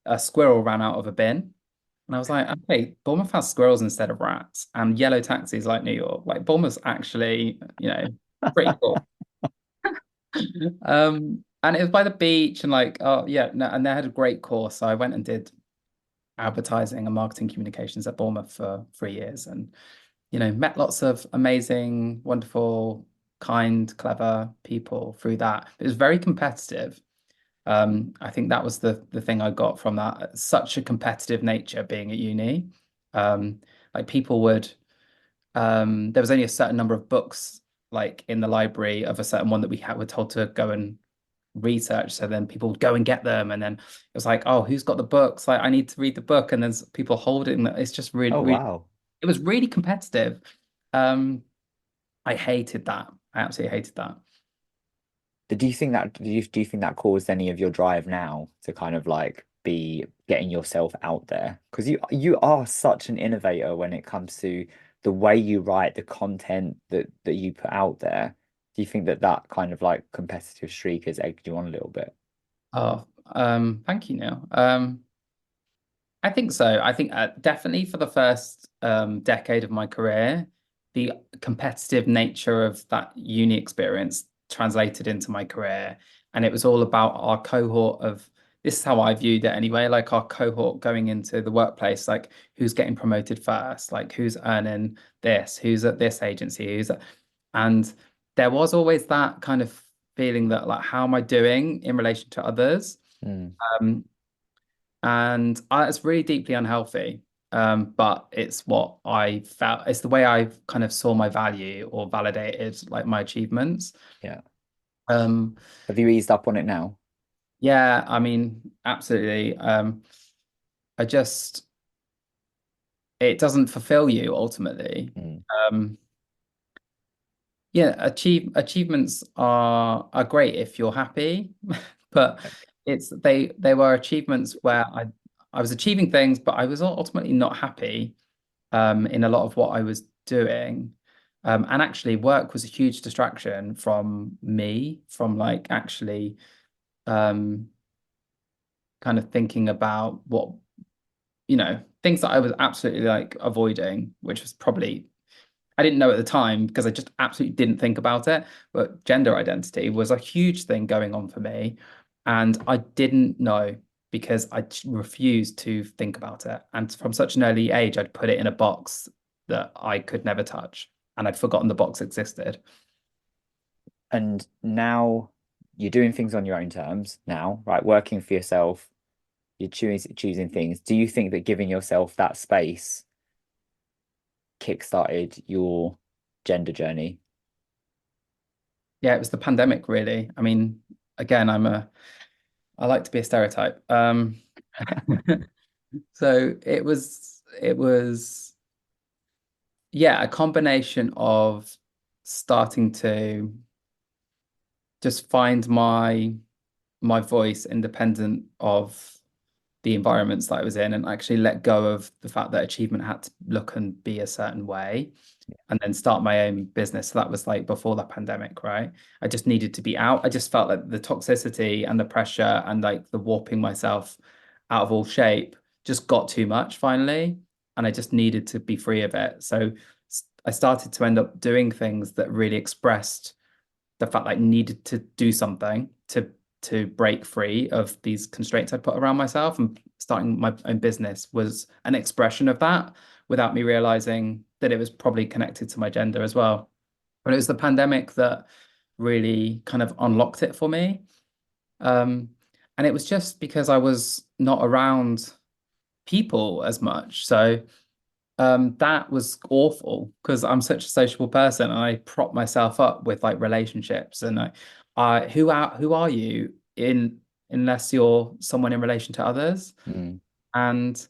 Speaker 2: a squirrel ran out of a bin. And I was like, okay, Bournemouth has squirrels instead of rats and yellow taxis like New York. Like Bournemouth's actually, pretty cool. And it was by the beach and like, oh yeah, no, and they had a great course. So I went and did advertising and marketing communications at Bournemouth for 3 years and met lots of amazing, wonderful, kind, clever people through that. It was very competitive. I think that was the thing I got from that. Such a competitive nature being at uni. Um, like people would there was only a certain number of books like in the library of a certain one that were told to go and research. So then people would go and get them, and then it was like, oh, who's got the books? Like I need to read the book, and then people holding it. It's just really,
Speaker 1: Oh,
Speaker 2: really,
Speaker 1: wow.
Speaker 2: it was really competitive. Um, I hated that. I absolutely hated that.
Speaker 1: Do you think that caused any of your drive now to kind of like be getting yourself out there? Because you are such an innovator when it comes to the way you write, the content that you put out there. Do you think that kind of like competitive streak has egged you on a little bit?
Speaker 2: Oh, thank you, Neil. I think so. I think definitely for the first decade of my career, the competitive nature of that uni experience translated into my career. And it was all about our cohort of, this is how I viewed it anyway, like our cohort going into the workplace, like who's getting promoted first, like who's earning this, who's at this agency, and there was always that kind of feeling that like, how am I doing in relation to others?
Speaker 1: Mm,
Speaker 2: Um, and it's really deeply unhealthy. But it's what I felt. It's the way I kind of saw my value or validated like my achievements.
Speaker 1: yeah.
Speaker 2: Um,
Speaker 1: Have you eased up on it now?
Speaker 2: yeah, I mean, absolutely. I just it doesn't fulfill you ultimately.
Speaker 1: Mm,
Speaker 2: Um, yeah, achievements are great if you're happy, but they were achievements where I was achieving things, but I was ultimately not happy. in a lot of what I was doing. And actually, work was a huge distraction from me, from like actually um, kind of thinking about what, things that I was absolutely like avoiding, which was probably, I didn't know at the time because I just absolutely didn't think about it. But gender identity was a huge thing going on for me. And I didn't know because refused to think about it. And from such an early age, I'd put it in a box that I could never touch. And I'd forgotten the box existed.
Speaker 1: And now you're doing things on your own terms now, right? Working for yourself, you're choosing things. Do you think that giving yourself that space kickstarted your gender journey?
Speaker 2: Yeah, it was the pandemic, really. I mean, again, I like to be a stereotype. So it was, yeah, a combination of starting to just find my voice independent of the environments that I was in and actually let go of the fact that achievement had to look and be a certain way and then start my own business. So that was like before the pandemic, right? I just needed to be out. I just felt like the toxicity and the pressure and like the warping myself out of all shape just got too much finally. And I just needed to be free of it. So I started to end up doing things that really expressed the fact that I needed to do something to break free of these constraints I put around myself. And starting my own business was an expression of that without me realizing that it was probably connected to my gender as well. But it was the pandemic that really kind of unlocked it for me. Um, and it was just because I was not around people as much. So that was awful because I'm such a sociable person and I prop myself up with like relationships and who are you in unless you're someone in relation to others?
Speaker 1: Mm,
Speaker 2: And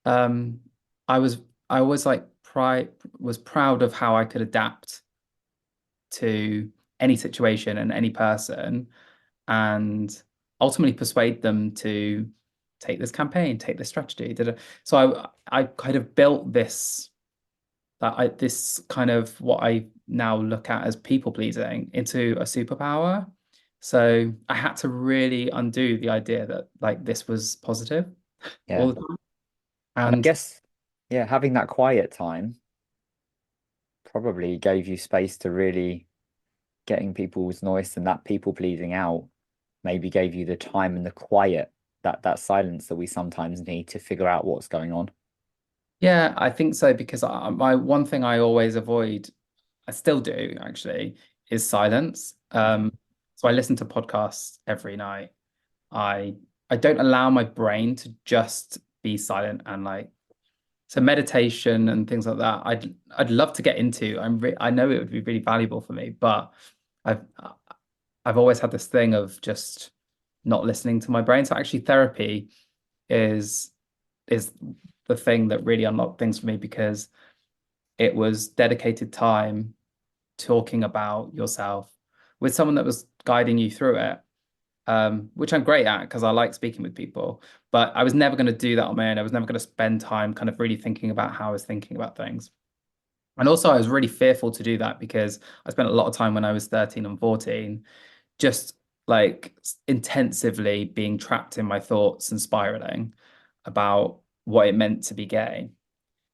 Speaker 2: um I was I was like pride was proud of how I could adapt to any situation and any person and ultimately persuade them to take this campaign, take this strategy. So I kind of built this kind of what I now look at as people pleasing into a superpower. So I had to really undo the idea that like this was positive
Speaker 1: yeah.
Speaker 2: all the time.
Speaker 1: And I
Speaker 2: And
Speaker 1: guess, yeah, having that quiet time probably gave you space to really getting people's noise and that people pleasing out maybe gave you the time and the quiet, that silence that we sometimes need to figure out what's going on.
Speaker 2: yeah, I think so because my one thing I always avoid, I still do actually, is silence. So I listen to podcasts every night. I I don't allow my brain to just be silent and like so meditation and things like that. I'd love to get into. I know it would be really valuable for me, but I've I've always had this thing of just not listening to my brain. So actually therapy is is the thing that really unlocked things for me because it was dedicated time talking about yourself with someone that was guiding you through it, which I'm great at because I like speaking with people. But I was never going to do that on my own. I was never going to spend time kind of really thinking about how I was thinking about things. And also, I was really fearful to do that because I spent a lot of time when I was 13 and 14 just like intensively being trapped in my thoughts and spiraling about what it meant to be gay,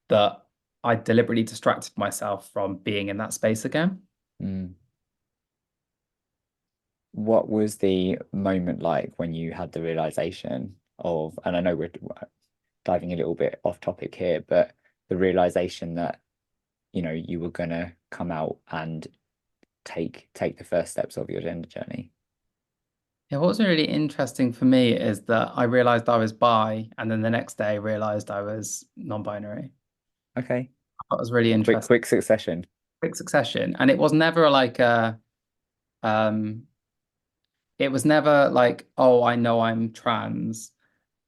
Speaker 2: that I deliberately distracted myself from being in that space again.
Speaker 1: Mm. What was the moment like when you had the realization of, and I know we're diving a little bit off topic here, but the realization that, you were gonna come out and take the first steps of your gender journey.
Speaker 2: Yeah, what was really interesting for me is that I realized I was bi, and then the next day I realized I was non-binary.
Speaker 1: Okay.
Speaker 2: That was really
Speaker 1: Quick,
Speaker 2: interesting.
Speaker 1: quick succession.
Speaker 2: Quick succession. And it was never like um, it was never like, oh, I know I'm trans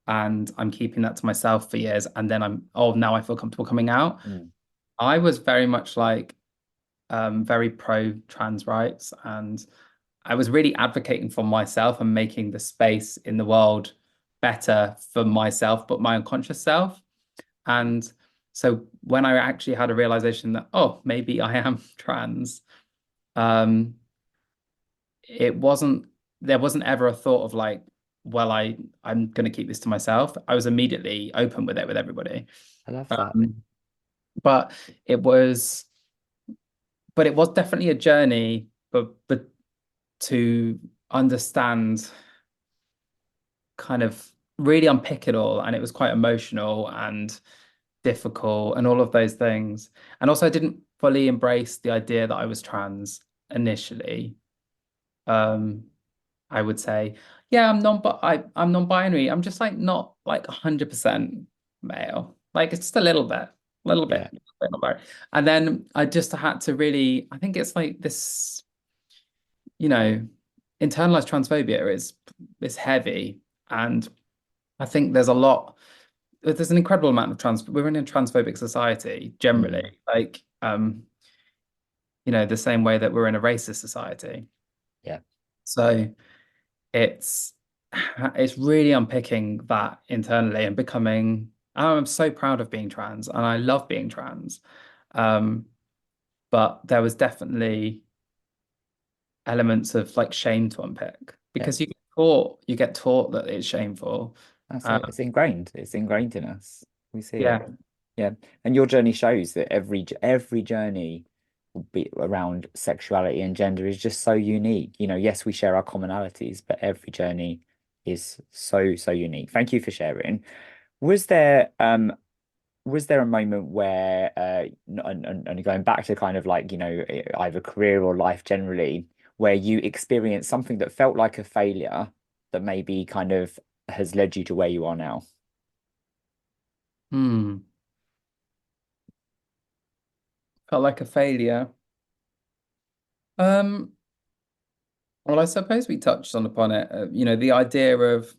Speaker 2: and I'm keeping that to myself for years, and then now I feel comfortable coming out.
Speaker 1: Mm,
Speaker 2: I was very much like very pro trans rights, and I was really advocating for myself and making the space in the world better for myself, but my unconscious self. And So when I actually had a realization that, oh, maybe I am trans, um, it wasn't there wasn't ever a thought of like, well, I'm gonna keep this to myself. I was immediately open with it with everybody.
Speaker 1: I love that.
Speaker 2: Um, but it was but it was definitely a journey, but to understand kind of really unpick it all. And it was quite emotional and difficult and all of those things. And also I didn't fully embrace the idea that I was trans initially. Um, I would say, yeah, I'm non-binary. I'm just like not like 100% male. Like it's just a little
Speaker 1: Yeah,
Speaker 2: bit, not very. And then I just had to really, I think it's like this, you know, internalized transphobia is heavy. And I think there's an incredible amount of we're in a transphobic society
Speaker 1: mm,
Speaker 2: generally, like the same way that we're in a racist society.
Speaker 1: yeah,
Speaker 2: So it's it's really unpicking that internally and becoming I'm so proud of being trans and I love being trans. Um, but there was definitely elements of like shame to unpick
Speaker 1: yeah.
Speaker 2: because you get taught that it's shameful.
Speaker 1: That's
Speaker 2: Um,
Speaker 1: it. It's ingrained. It's ingrained in us. We see it.
Speaker 2: yeah.
Speaker 1: Yeah. And your journey shows that every journey will be around sexuality and gender is just so unique. Yes, we share our commonalities, but every journey is so unique. Thank you for sharing. Was there was there a moment where and going back to kind of like, either career or life generally, where you experienced something that felt like a failure that maybe kind of has led you to where you are now?
Speaker 2: Hmm. Felt like a failure. Um, well, I suppose we touched on upon it. The idea of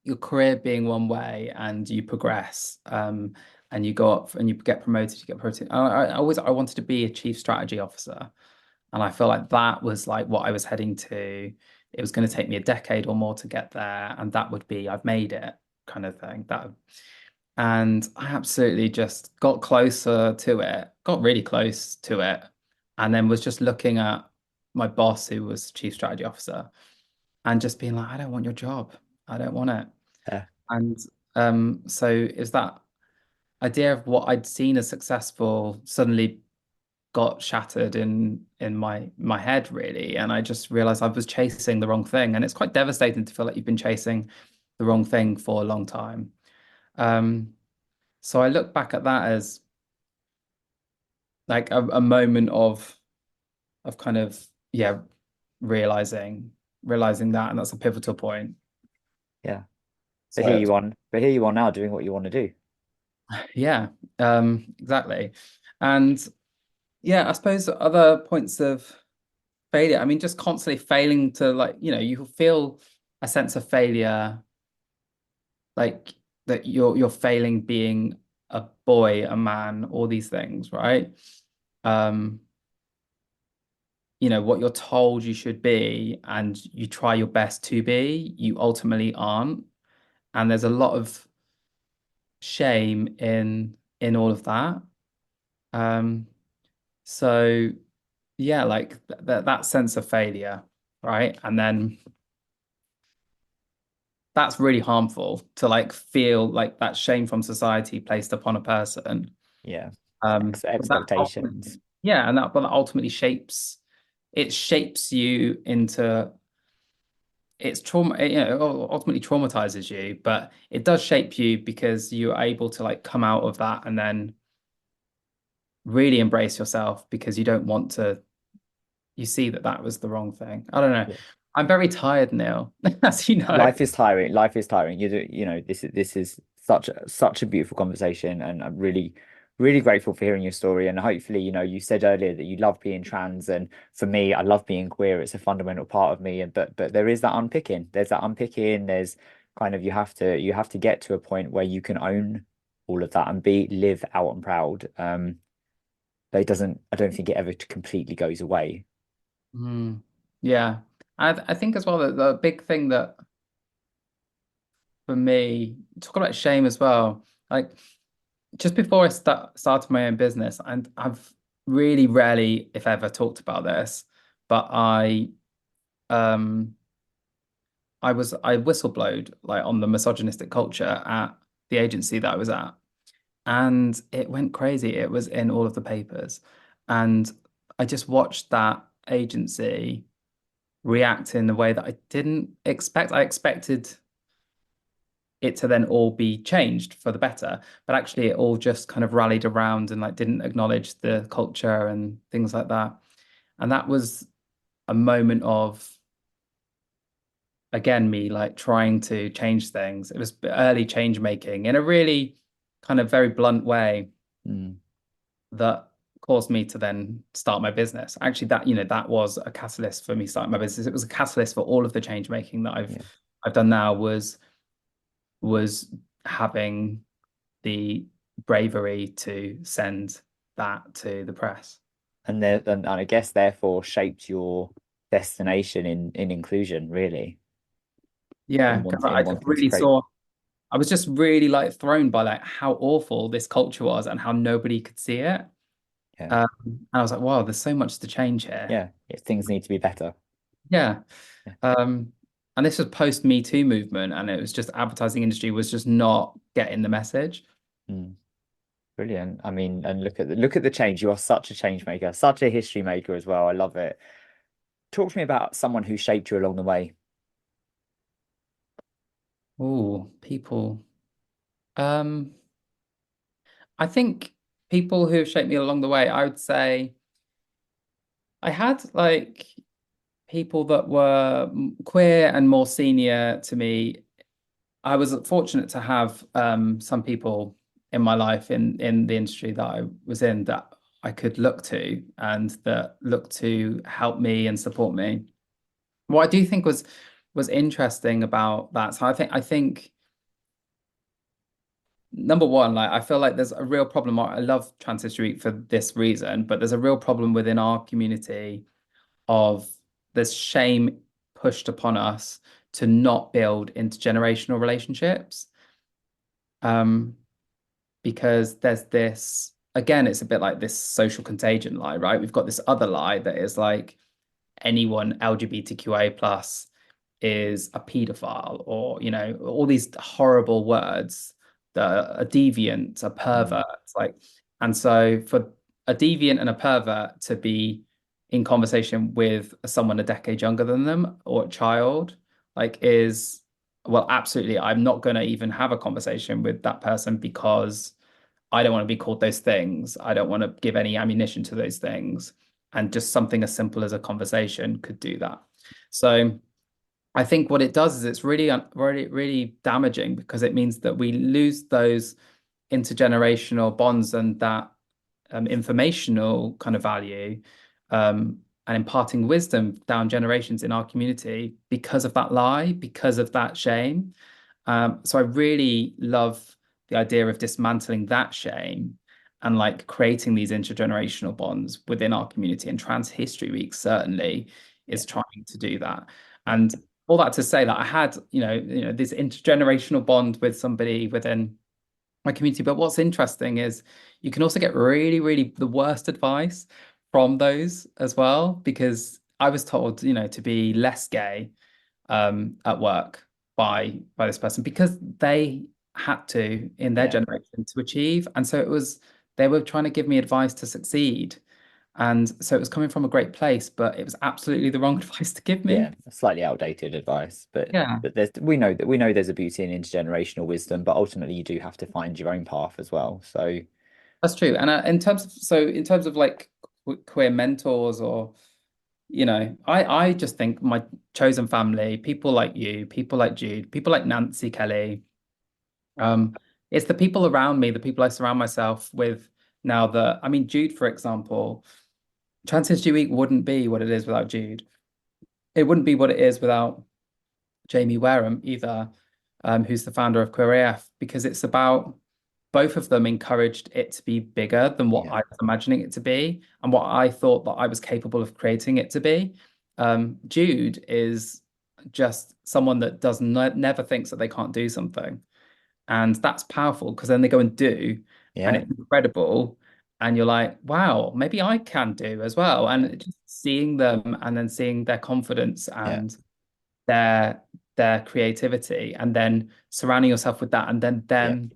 Speaker 2: your career being one way and you progress, and you go up and you get promoted, you get promoted. I wanted to be a chief strategy officer, and I feel like that was like what I was heading to. It was going to take me a decade or more to get there, and that would be I've made it kind of thing. And I absolutely just got closer to it, got really close to it, and then was just looking at my boss, who was chief strategy officer, and just being like, I don't want your job. I don't want it.
Speaker 1: Yeah,
Speaker 2: And so is that idea of what I'd seen as successful suddenly got shattered in my head really, and I just realized I was chasing the wrong thing, and it's quite devastating to feel like you've been chasing the wrong thing for a long time. Um, so I look back at that as like a moment of kind of yeah realizing that, and that's a pivotal point.
Speaker 1: yeah.
Speaker 2: So
Speaker 1: But here you are now doing what you want to do.
Speaker 2: yeah, exactly. And yeah, I suppose other points of failure. I mean, just constantly failing to like, you feel a sense of failure, like that you're failing being a boy, a man, all these things, right? Um, what you're told you should be, and you try your best to be, you ultimately aren't. And there's a lot of shame in all of that. Um, so yeah, like that sense of failure, right? And then that's really harmful to like feel like that shame from society placed upon a person.
Speaker 1: Yeah.
Speaker 2: But that
Speaker 1: Expectations.
Speaker 2: yeah, and that ultimately shapes you into it's trauma, ultimately traumatizes you, but it does shape you because you're able to like come out of that and then really embrace yourself because you don't want to, you see that that was the wrong thing. I don't know.
Speaker 1: Yeah.
Speaker 2: I'm very tired now, as you know.
Speaker 1: Life is tiring. Life is tiring. This is such a beautiful conversation, and I'm really grateful for hearing your story. And hopefully, you said earlier that you love being trans, and for me, I love being queer. It's a fundamental part of me. And but there is that unpicking. There's that unpicking. There's kind of you have to get to a point where you can own all of that and live out and proud. But it doesn't. I don't think it ever completely goes away.
Speaker 2: Mm, yeah. I think as well that the big thing that for me, talk about shame as well. Like just before I started my own business, and I've really rarely, if ever, talked about this, but um I whistleblowed like on the misogynistic culture at the agency that I was at, and it went crazy. It was in all of the papers, and I just watched that agency react in a way that I didn't expect. I expected it to then all be changed for the better. But actually, it all just kind of rallied around and like didn't acknowledge the culture and things like that. And that was a moment of, again, me like trying to change things. It was early change making in a really kind of very blunt way
Speaker 1: Mm,
Speaker 2: that caused me to then start my business. Actually, that was a catalyst for me starting my business. It was a catalyst for all of the change making that I've
Speaker 1: yeah.
Speaker 2: I've done now was having the bravery to send that to the press.
Speaker 1: And I guess therefore shaped your destination in inclusion, really,
Speaker 2: Yeah, because I
Speaker 1: in
Speaker 2: just
Speaker 1: wanting to
Speaker 2: really
Speaker 1: create.
Speaker 2: saw, I was just really like thrown by like how awful this culture was and how nobody could see it.
Speaker 1: Yeah.
Speaker 2: And I was like, wow, there's so much to change here.
Speaker 1: Yeah. Things need to be better.
Speaker 2: Yeah.
Speaker 1: Yeah.
Speaker 2: Um, and this was post Me Too movement, and it was just advertising industry was just not getting the message.
Speaker 1: Mm, brilliant. I mean, and look at the change. You are such a change maker, such a history maker as well. I love it. Talk to me about someone who shaped you along the way.
Speaker 2: Oh, people. Um, I think people who have shaped me along the way, I would say I had like people that were queer and more senior to me. I was fortunate to have some people in my life in the industry that I was in that I could look to and that looked to help me and support me. What I do think was interesting about that. So I think number one, like I feel like there's a real problem. I love Trans History Week for this reason, but there's a real problem within our community of there's shame pushed upon us to not build intergenerational relationships. Um, because there's this, again, it's a bit like this social contagion lie, right? We've got this other lie that is like anyone LGBTQA plus is a pedophile, or all these horrible words that are a deviant, a
Speaker 1: Mm,
Speaker 2: pervert. It's like, and so for a deviant and a pervert to be in conversation with someone a decade younger than them or a child, like is, well, absolutely, I'm not going to even have a conversation with that person because I don't want to be called those things. I don't want to give any ammunition to those things. And just something as simple as a conversation could do that. So I think what it does is it's really damaging because it means that we lose those intergenerational bonds and that informational kind of value, and imparting wisdom down generations in our community because of that lie, because of that shame. So I really love the idea of dismantling that shame and like creating these intergenerational bonds within our community. And Trans History Week certainly
Speaker 1: yeah.
Speaker 2: is trying to do that.
Speaker 1: Yeah.
Speaker 2: And all that to say that I had, this intergenerational bond with somebody within my community. But what's interesting is you can also get really, really the worst advice from those as well, because I was told, to be less gay at work by this person because they had to in their
Speaker 1: Yeah.
Speaker 2: generation to achieve. And so it was they were trying to give me advice to succeed. And so it was coming from a great place, but it was absolutely the wrong advice to give me.
Speaker 1: Yeah, slightly outdated advice,
Speaker 2: Yeah.
Speaker 1: but we know there's a beauty in intergenerational wisdom, but ultimately you do have to find your own path as well. So
Speaker 2: That's true. And in terms of like queer mentors or I just think my chosen family, people like you, people like Jude, people like Nancy Kelly, um, it's the people around me, the people I surround myself with now that, I mean, Jude, for example, Trans History Week wouldn't be what it is without Jude. It wouldn't be what it is without Jamie Wareham either, who's the founder of Queer AF, because it's about both of them encouraged it to be bigger than what
Speaker 1: yeah,
Speaker 2: I was imagining it to be and what I thought that I was capable of creating it to be. Jude is just someone that never thinks that they can't do something. And that's powerful because then they go and do. and
Speaker 1: Yeah.
Speaker 2: it's incredible. And you're like, wow, maybe I can do as well.
Speaker 1: Yeah.
Speaker 2: And just seeing them and then seeing their confidence
Speaker 1: Yeah.
Speaker 2: and their their creativity, and then surrounding yourself with that, and then
Speaker 1: Yeah.
Speaker 2: them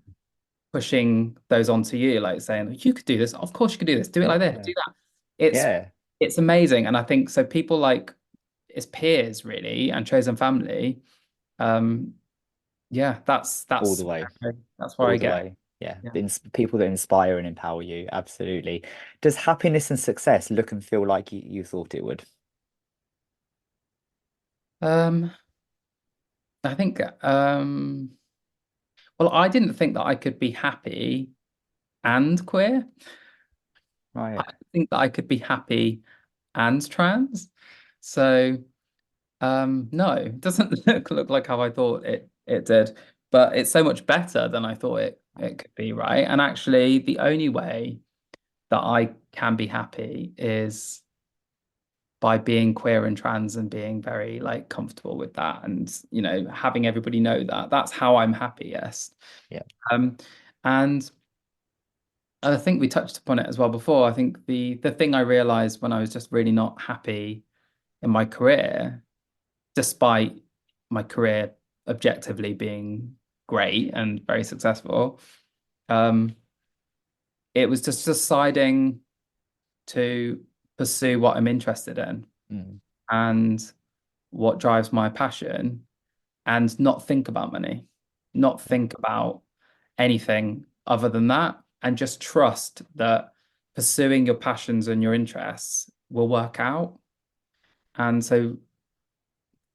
Speaker 2: pushing those onto you, like saying, you could do this. Of course you could do this. Do it like this,
Speaker 1: Yeah.
Speaker 2: do that. It's
Speaker 1: Yeah.
Speaker 2: it's amazing. And I think so people like it's peers really and chosen family. Um, yeah,
Speaker 1: All the way.
Speaker 2: that's where
Speaker 1: All
Speaker 2: I
Speaker 1: the
Speaker 2: get.
Speaker 1: way. Yeah.
Speaker 2: Yeah.
Speaker 1: People that inspire and empower you. Absolutely. Does happiness and success look and feel like you thought it would?
Speaker 2: Um, I think well, I didn't think that I could be happy and queer. I
Speaker 1: Right.
Speaker 2: think that I could be happy and trans. So no, it doesn't look like how I thought it did, but it's so much better than I thought it could be, right? And actually, the only way that I can be happy is by being queer and trans and being very like comfortable with that, and having everybody know that that's how I'm happiest.
Speaker 1: Yeah.
Speaker 2: Um, and I think we touched upon it as well before. I think the thing I realized when I was just really not happy in my career, despite my career objectively being great and very successful, um, it was just deciding to pursue what I'm interested in
Speaker 1: Mm.
Speaker 2: and what drives my passion, and not think about money, not
Speaker 1: Yeah.
Speaker 2: think about anything other than that, and just trust that pursuing your passions and your interests will work out. And so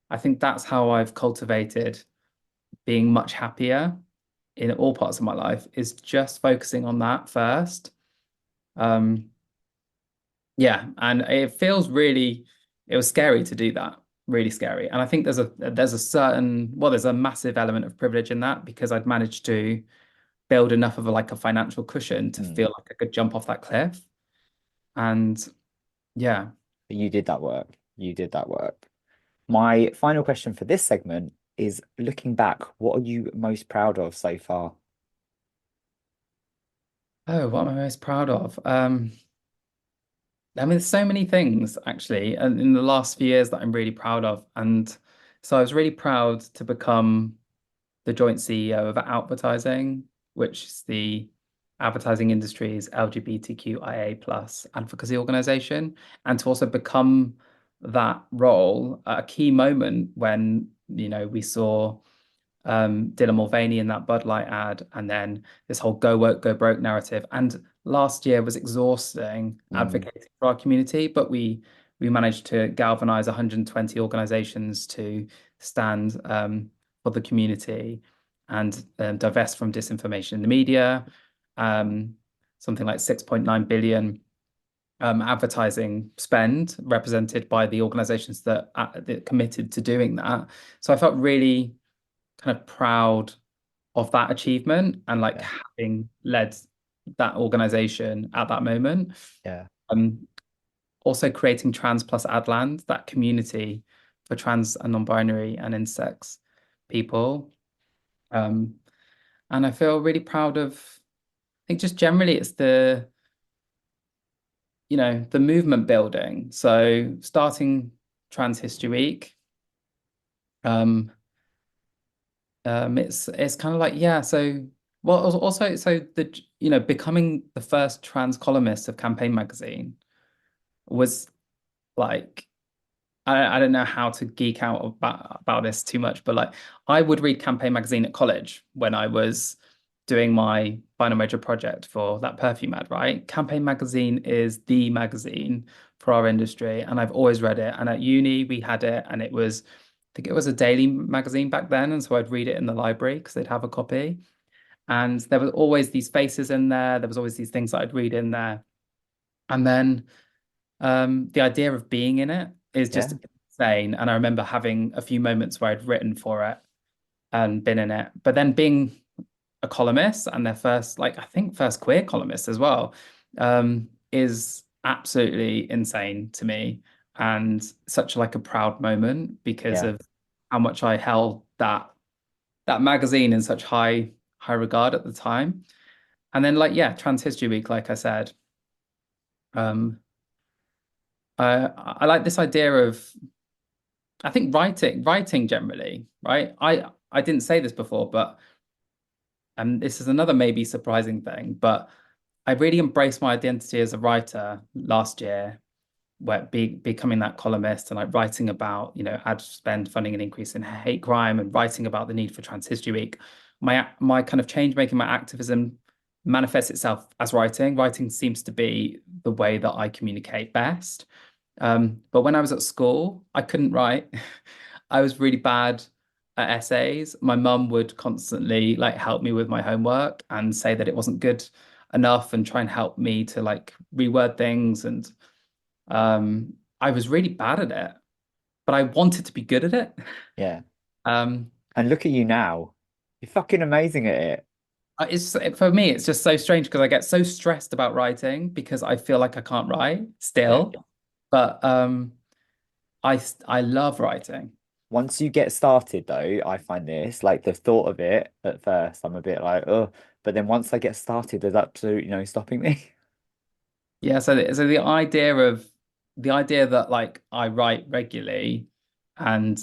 Speaker 2: I think that's how I've cultivated being much happier in all parts of my life, is just focusing on that first. Um, yeah, and it was scary to do that, really scary. And I think there's a massive element of privilege in that, because I'd managed to build enough of a financial cushion to
Speaker 1: Mm.
Speaker 2: feel like I could jump off that cliff. And yeah.
Speaker 1: But you did that work. You did that work. My final question for this segment is looking back, what are you most proud of so far?
Speaker 2: Oh, what am I most proud of? I mean, there's so many things actually, and in the last few years that I'm really proud of. And so I was really proud to become the joint CEO of Advertising, which is the advertising industry's LGBTQIA plus advocacy organization, and to also become that role at a key moment when, we saw Dylan Mulvaney in that Bud Light ad, and then this whole go woke, go broke narrative. And last year was exhausting
Speaker 1: Mm.
Speaker 2: advocating for our community, but we managed to galvanize 120 organizations to stand for the community and divest from disinformation in the media. Um, Something like 6.9 billion advertising spend represented by the organizations that committed to doing that. So I felt really kind of proud of that achievement, and like
Speaker 1: Yeah.
Speaker 2: having led that organization at that moment.
Speaker 1: Yeah.
Speaker 2: Um, Also creating Trans Plus Adland, that community for trans and non-binary and intersex people. Um, and I feel really proud of, I think just generally it's the movement building. So starting Trans History Week, um, it's kind of like, yeah, so well also so the becoming the first trans columnist of Campaign magazine was like, I don't know how to geek out about this too much, but like I would read Campaign magazine at college when I was doing my final major project for that perfume ad, right? Campaign magazine is the magazine for our industry, and I've always read it. And at uni we had it, and I think it was a daily magazine back then, and so I'd read it in the library because they'd have a copy. And there were always these faces in there. There was always these things that I'd read in there. And then the idea of being in it is just
Speaker 1: Yeah.
Speaker 2: insane. And I remember having a few moments where I'd written for it and been in it, but then being a columnist, and their first, like, I think first queer columnist as well, is absolutely insane to me, and such like a proud moment because
Speaker 1: Yeah.
Speaker 2: of how much I held that magazine in such high regard at the time. And then like yeah, Trans History Week, like I said, um, I like this idea of I think writing generally, right? I didn't say this before, but and this is another maybe surprising thing, but I really embraced my identity as a writer last year, where becoming that columnist and like writing about, ad spend funding an increase in hate crime and writing about the need for Trans History Week. My kind of change making, my activism manifests itself as writing. Writing seems to be the way that I communicate best. But when I was at school, I couldn't write. I was really bad at essays. My mum would constantly like help me with my homework and say that it wasn't good enough and try and help me to like reword things. And I was really bad at it, but I wanted to be good at it.
Speaker 1: Yeah.
Speaker 2: Um,
Speaker 1: And look at you now. You're fucking amazing at it.
Speaker 2: it's for me, it's just so strange because I get so stressed about writing because I feel like I can't write
Speaker 1: Yeah.
Speaker 2: still. But I love writing.
Speaker 1: Once you get started, though, I find this like the thought of it at first, I'm a bit like, oh, but then once I get started, there's absolutely no stopping me.
Speaker 2: Yeah, so the idea that like I write regularly and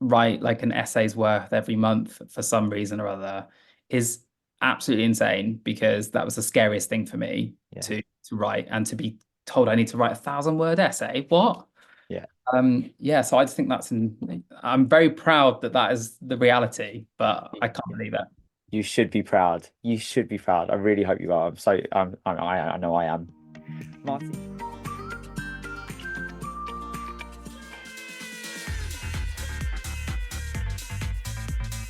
Speaker 2: write like an essay's worth every month for some reason or other is absolutely insane because that was the scariest thing for me
Speaker 1: Yeah.
Speaker 2: to write and to be told I need to write 1,000 word essay. What?
Speaker 1: Yeah.
Speaker 2: Yeah, so I just think I'm very proud that that is the reality, but I can't
Speaker 1: Yeah.
Speaker 2: believe it.
Speaker 1: You should be proud. You should be proud. I really hope you are. I know I am. Marty.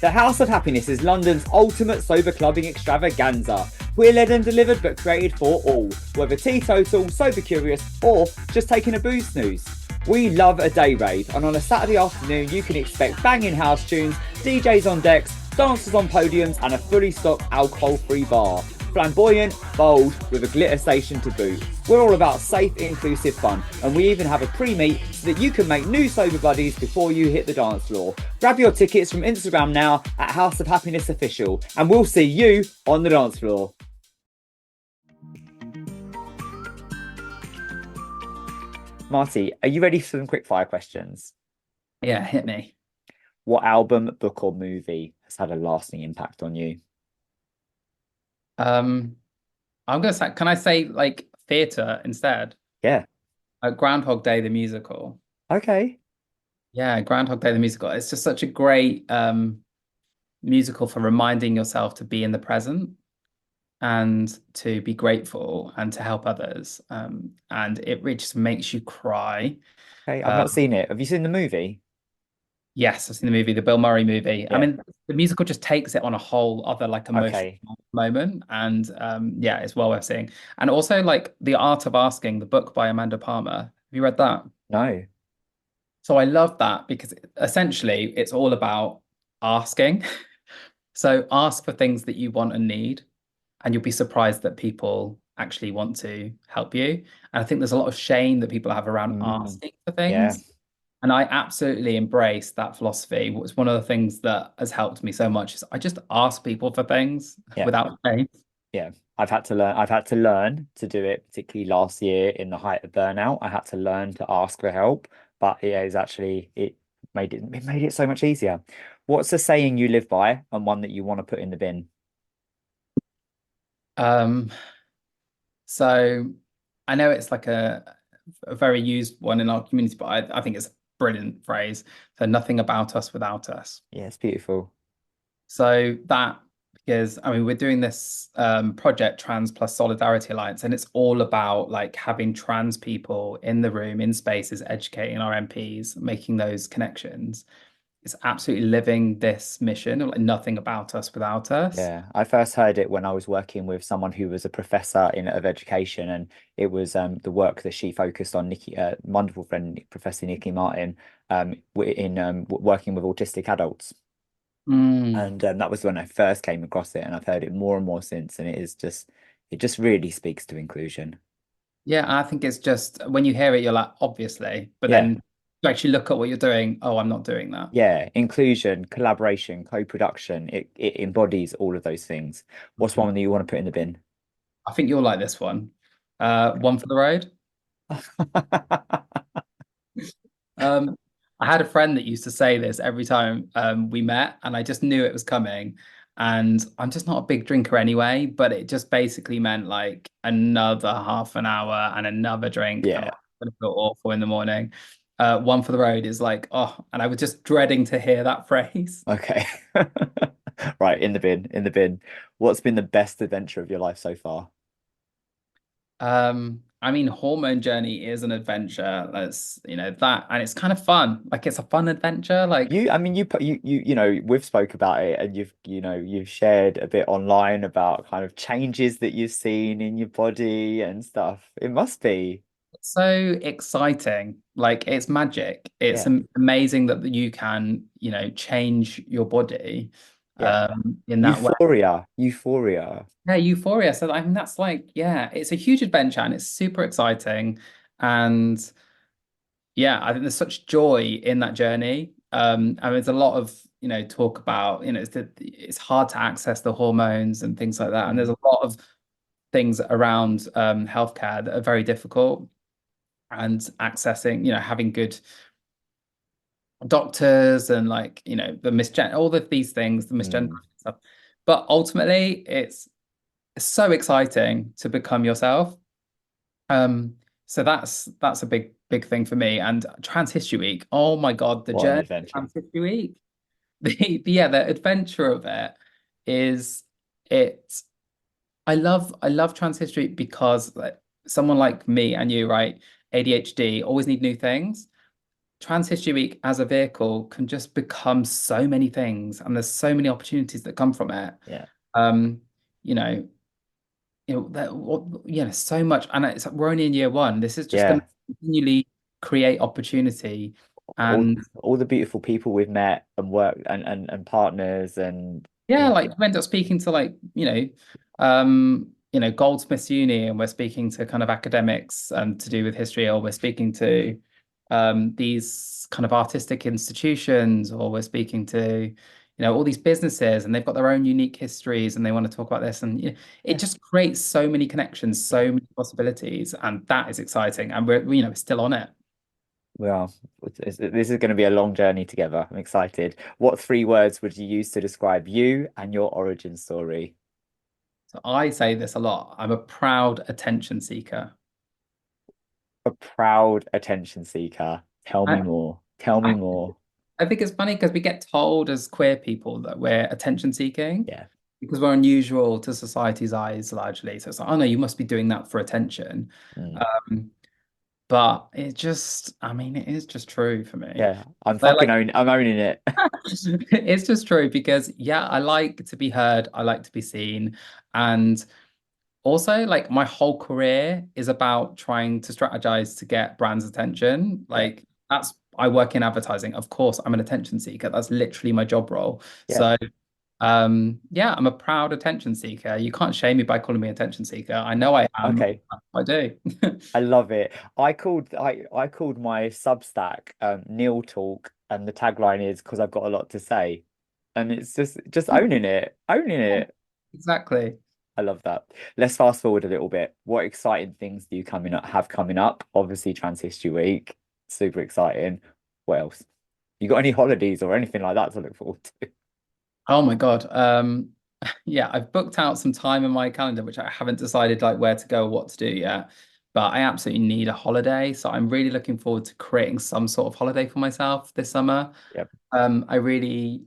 Speaker 1: The House of Happiness is London's ultimate sober clubbing extravaganza. We're led and delivered but created for all, whether teetotal, sober curious, or just taking a booze snooze. We love a day rave, and on a Saturday afternoon you can expect banging house tunes, DJs on decks, dancers on podiums, and a fully stocked alcohol-free bar. Flamboyant, bold, with a glitter station to boot. We're all about safe, inclusive fun, and we even have a pre-meet so that you can make new sober buddies before you hit the dance floor. Grab your tickets from Instagram now at House of Happiness Official, and we'll see you on the dance floor. Marty, are you ready for some quick fire questions?
Speaker 2: Yeah, hit me.
Speaker 1: What album, book, or movie has had a lasting impact on you?
Speaker 2: Um, I'm gonna say, can I say like theatre instead?
Speaker 1: Yeah.
Speaker 2: Groundhog Day, the musical.
Speaker 1: Okay.
Speaker 2: Yeah, Groundhog Day, the musical. It's just such a great musical for reminding yourself to be in the present and to be grateful and to help others. And it really just makes you cry.
Speaker 1: Okay. I've not
Speaker 2: Um,
Speaker 1: seen it. Have you seen the movie?
Speaker 2: yes, I've seen the movie, the Bill Murray movie. I
Speaker 1: Yeah.
Speaker 2: mean, the musical just takes it on a whole other like emotional
Speaker 1: Okay.
Speaker 2: moment. And yeah, it's well worth seeing. And also like The Art of Asking, the book by Amanda Palmer. Have you read that?
Speaker 1: No.
Speaker 2: So I love that because essentially it's all about asking. So ask for things that you want and need, and you'll be surprised that people actually want to help you. And I think there's a lot of shame that people have around
Speaker 1: Mm,
Speaker 2: asking for
Speaker 1: yeah.
Speaker 2: things. And I absolutely embrace that philosophy. It's one of the things that has helped me so much is I just ask people for things
Speaker 1: Yeah.
Speaker 2: without shame.
Speaker 1: Yeah. I've had to learn to do it, particularly last year in the height of burnout. I had to learn to ask for help, but yeah, it's actually it made it so much easier. What's the saying you live by and one that you want to put in the bin?
Speaker 2: Um, so I know it's like a very used one in our community, but I think it's a brilliant phrase. So nothing about us without us.
Speaker 1: Yeah, it's beautiful.
Speaker 2: So that because I mean we're doing this project Trans Plus Solidarity Alliance, and it's all about like having trans people in the room, in spaces, educating our MPs, making those connections. It's absolutely living this mission of like nothing about us without us.
Speaker 1: Yeah, I first heard it when I was working with someone who was a professor in of education, and it was the work that she focused on. Nikki, wonderful friend, Professor Nikki Martin, in working with autistic adults,
Speaker 2: Mm.
Speaker 1: and that was when I first came across it, and I've heard it more and more since, and it just really speaks to inclusion.
Speaker 2: Yeah, I think it's just when you hear it, you're like, obviously, but
Speaker 1: Yeah,
Speaker 2: then to actually look at what you're doing. Oh, I'm not doing that.
Speaker 1: Yeah, inclusion, collaboration, co-production. It embodies all of those things. What's one that you want to put in the bin?
Speaker 2: I think you'll like this one. One for the road. Um, I had a friend that used to say this every time we met, and I just knew it was coming. And I'm just not a big drinker anyway, but it just basically meant like another half an hour and another drink, and I'm
Speaker 1: Yeah.
Speaker 2: gonna feel awful in the morning. One for the road is like, oh, and I was just dreading to hear that phrase.
Speaker 1: Okay. Right, in the bin, in the bin. What's been the best adventure of your life so far?
Speaker 2: I mean, Hormone Journey is an adventure. That's, that, and it's kind of fun. Like it's a fun adventure. Like
Speaker 1: I mean, you put we've spoke about it, and you've shared a bit online about kind of changes that you've seen in your body and stuff. It must be,
Speaker 2: it's so exciting. Like it's magic. It's
Speaker 1: yeah,
Speaker 2: amazing that you can, change your body
Speaker 1: yeah.
Speaker 2: in that way.
Speaker 1: Euphoria, euphoria.
Speaker 2: Yeah, euphoria. So I mean, that's like, yeah, it's a huge adventure and it's super exciting. And yeah, I think there's such joy in that journey. And there's a lot of, talk about, it's hard to access the hormones and things like that. And there's
Speaker 1: Mm,
Speaker 2: a lot of things around healthcare that are very difficult and accessing, having good doctors and like, the misgen all of these things, the misgender
Speaker 1: mm.
Speaker 2: stuff. But ultimately, it's so exciting to become yourself. Um, so that's a big thing for me. And Trans History Week, oh my God, the
Speaker 1: What an
Speaker 2: journey of
Speaker 1: adventure.
Speaker 2: Trans History Week, the adventure of it is it. I love Trans History because like someone like me and you, right, ADHD, always need new things. Trans History Week as a vehicle can just become so many things, and there's so many opportunities that come from it.
Speaker 1: Yeah,
Speaker 2: Um, you know, so much, and we're only in year one. This is just going
Speaker 1: yeah.
Speaker 2: to continually create opportunity,
Speaker 1: All
Speaker 2: and
Speaker 1: all the beautiful people we've met and work and partners and
Speaker 2: yeah,
Speaker 1: yeah,
Speaker 2: like we end up speaking to like Goldsmiths Uni, and we're speaking to kind of academics to do with history, or we're speaking to these kind of artistic institutions, or we're speaking to all these businesses, and they've got their own unique histories, and they want to talk about this, and it
Speaker 1: yeah.
Speaker 2: just creates so many connections,
Speaker 1: Yeah.
Speaker 2: so many possibilities, and that is exciting, and we're still on it.
Speaker 1: Well, this is going to be a long journey together. I'm excited. What three words would you use to describe you and your origin story?
Speaker 2: So I say this a lot. I'm a proud attention seeker.
Speaker 1: A proud attention seeker. Tell me
Speaker 2: I,
Speaker 1: more. Tell me
Speaker 2: I
Speaker 1: more.
Speaker 2: I think it's funny because we get told as queer people that we're attention seeking
Speaker 1: Yeah.
Speaker 2: because we're unusual to society's eyes largely. So it's like, oh no, you must be doing that for attention.
Speaker 1: Mm.
Speaker 2: Um, but I mean, it is just true for me.
Speaker 1: Yeah. I'm
Speaker 2: I
Speaker 1: fucking
Speaker 2: like,
Speaker 1: own I'm owning it.
Speaker 2: it's just true because yeah, I like to be heard, I like to be seen. And also, like my whole career is about trying to strategize to get brands' attention.
Speaker 1: Yeah.
Speaker 2: Like I work in advertising. Of course, I'm an attention seeker. That's literally my job role.
Speaker 1: Yeah.
Speaker 2: So, yeah, I'm a proud attention seeker. You can't shame me by calling me attention seeker. I know I am.
Speaker 1: Okay.
Speaker 2: I do.
Speaker 1: I love it. I called my Substack Neil Talk and the tagline is because I've got a lot to say. And it's just owning it. Owning it.
Speaker 2: Exactly.
Speaker 1: I love that. Let's fast forward a little bit. What exciting things do you have coming up? Obviously, Trans History Week, super exciting. What else? You got any holidays or anything like that to look forward to?
Speaker 2: Oh my God. Yeah, I've booked out some time in my calendar, which I haven't decided like where to go or what to do yet. But I absolutely need a holiday. So I'm really looking forward to creating some sort of holiday for myself this summer.
Speaker 1: Yep.
Speaker 2: Um, I really,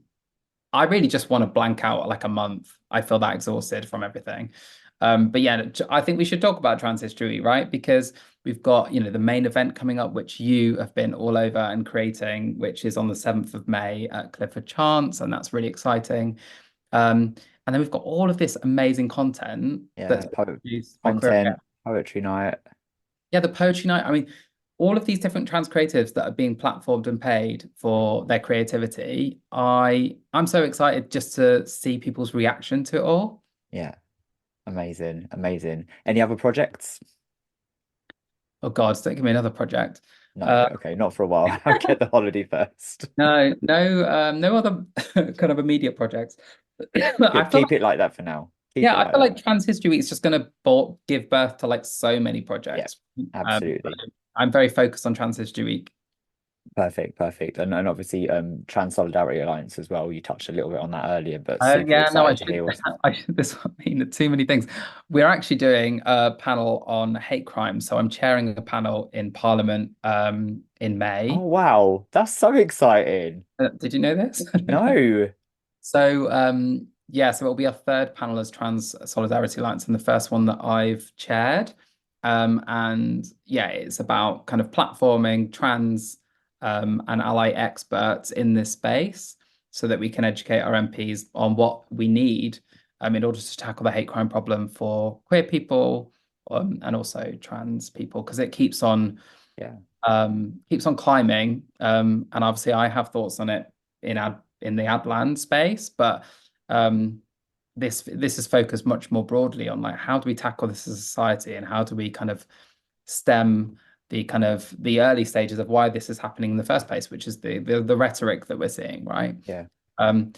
Speaker 2: I really just want to blank out like a month. I feel that exhausted from everything. But yeah, I think we should talk about Trans History Week, right? Because we've got, the main event coming up, which you have been all over and creating, which is on the 7th of May at Clifford Chance, and that's really exciting. Um, and then we've got all of this amazing content
Speaker 1: Yeah,
Speaker 2: that's been produced by Queer.
Speaker 1: content, poetry night.
Speaker 2: Yeah, the poetry night. I mean, all of these different trans creatives that are being platformed and paid for their creativity. I'm so excited just to see people's reaction to it all.
Speaker 1: Yeah, amazing, amazing. Any other projects?
Speaker 2: Oh God, don't give me another project.
Speaker 1: No,
Speaker 2: Uh,
Speaker 1: okay, not for a while. I'll get the holiday first.
Speaker 2: no other kind of immediate projects. I
Speaker 1: Good.
Speaker 2: feel
Speaker 1: Keep
Speaker 2: like,
Speaker 1: it like that for now. Keep
Speaker 2: yeah,
Speaker 1: it
Speaker 2: I
Speaker 1: like
Speaker 2: feel
Speaker 1: that.
Speaker 2: like Trans History Week is just going to give birth to like so many
Speaker 1: Yeah,
Speaker 2: projects. So
Speaker 1: absolutely.
Speaker 2: I'm very focused on Trans History Week.
Speaker 1: Perfect, perfect. And obviously Trans Solidarity Alliance as well. You touched a little bit on that earlier, but
Speaker 2: Oh
Speaker 1: super
Speaker 2: yeah, no, I
Speaker 1: excited to
Speaker 2: should.
Speaker 1: hear what's
Speaker 2: I should. This I mean too many things. We're actually doing a panel on hate crime, so I'm chairing a panel in Parliament in
Speaker 1: Oh
Speaker 2: May.
Speaker 1: wow, that's so exciting.
Speaker 2: Did you know this?
Speaker 1: No.
Speaker 2: So yeah, so it'll be our third panel as Trans Solidarity Alliance and the first one that I've chaired. And yeah, it's about kind of platforming trans and ally experts in this space so that we can educate our MPs on what we need in order to tackle the hate crime problem for queer people and also trans people because it
Speaker 1: Yeah.
Speaker 2: keeps on climbing. And obviously, I have thoughts on it in the ad land space, but um, this is focused much more broadly on like how do we tackle this as a society and how do we kind of stem the early stages of why this is happening in the first place, which is the rhetoric that we're seeing, right?
Speaker 1: Yeah.
Speaker 2: Um,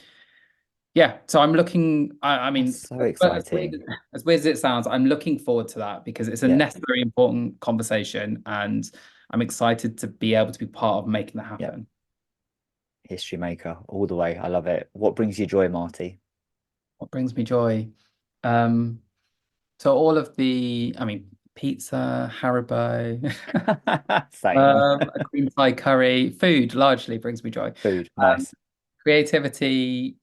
Speaker 2: yeah, so I'm looking. I
Speaker 1: That's
Speaker 2: mean,
Speaker 1: so exciting.
Speaker 2: as weird as it sounds, I'm looking forward to that because it's a
Speaker 1: Yeah.
Speaker 2: necessary, important conversation, and I'm excited to be able to be part of making that
Speaker 1: Yeah.
Speaker 2: happen.
Speaker 1: History maker all the way. I love it. What brings you joy, Marty?
Speaker 2: What brings me joy? Um, so all of I mean, pizza, Haribo,
Speaker 1: Same.
Speaker 2: a cream Thai curry, food largely brings me joy.
Speaker 1: Food.
Speaker 2: Um,
Speaker 1: Nice.
Speaker 2: creativity,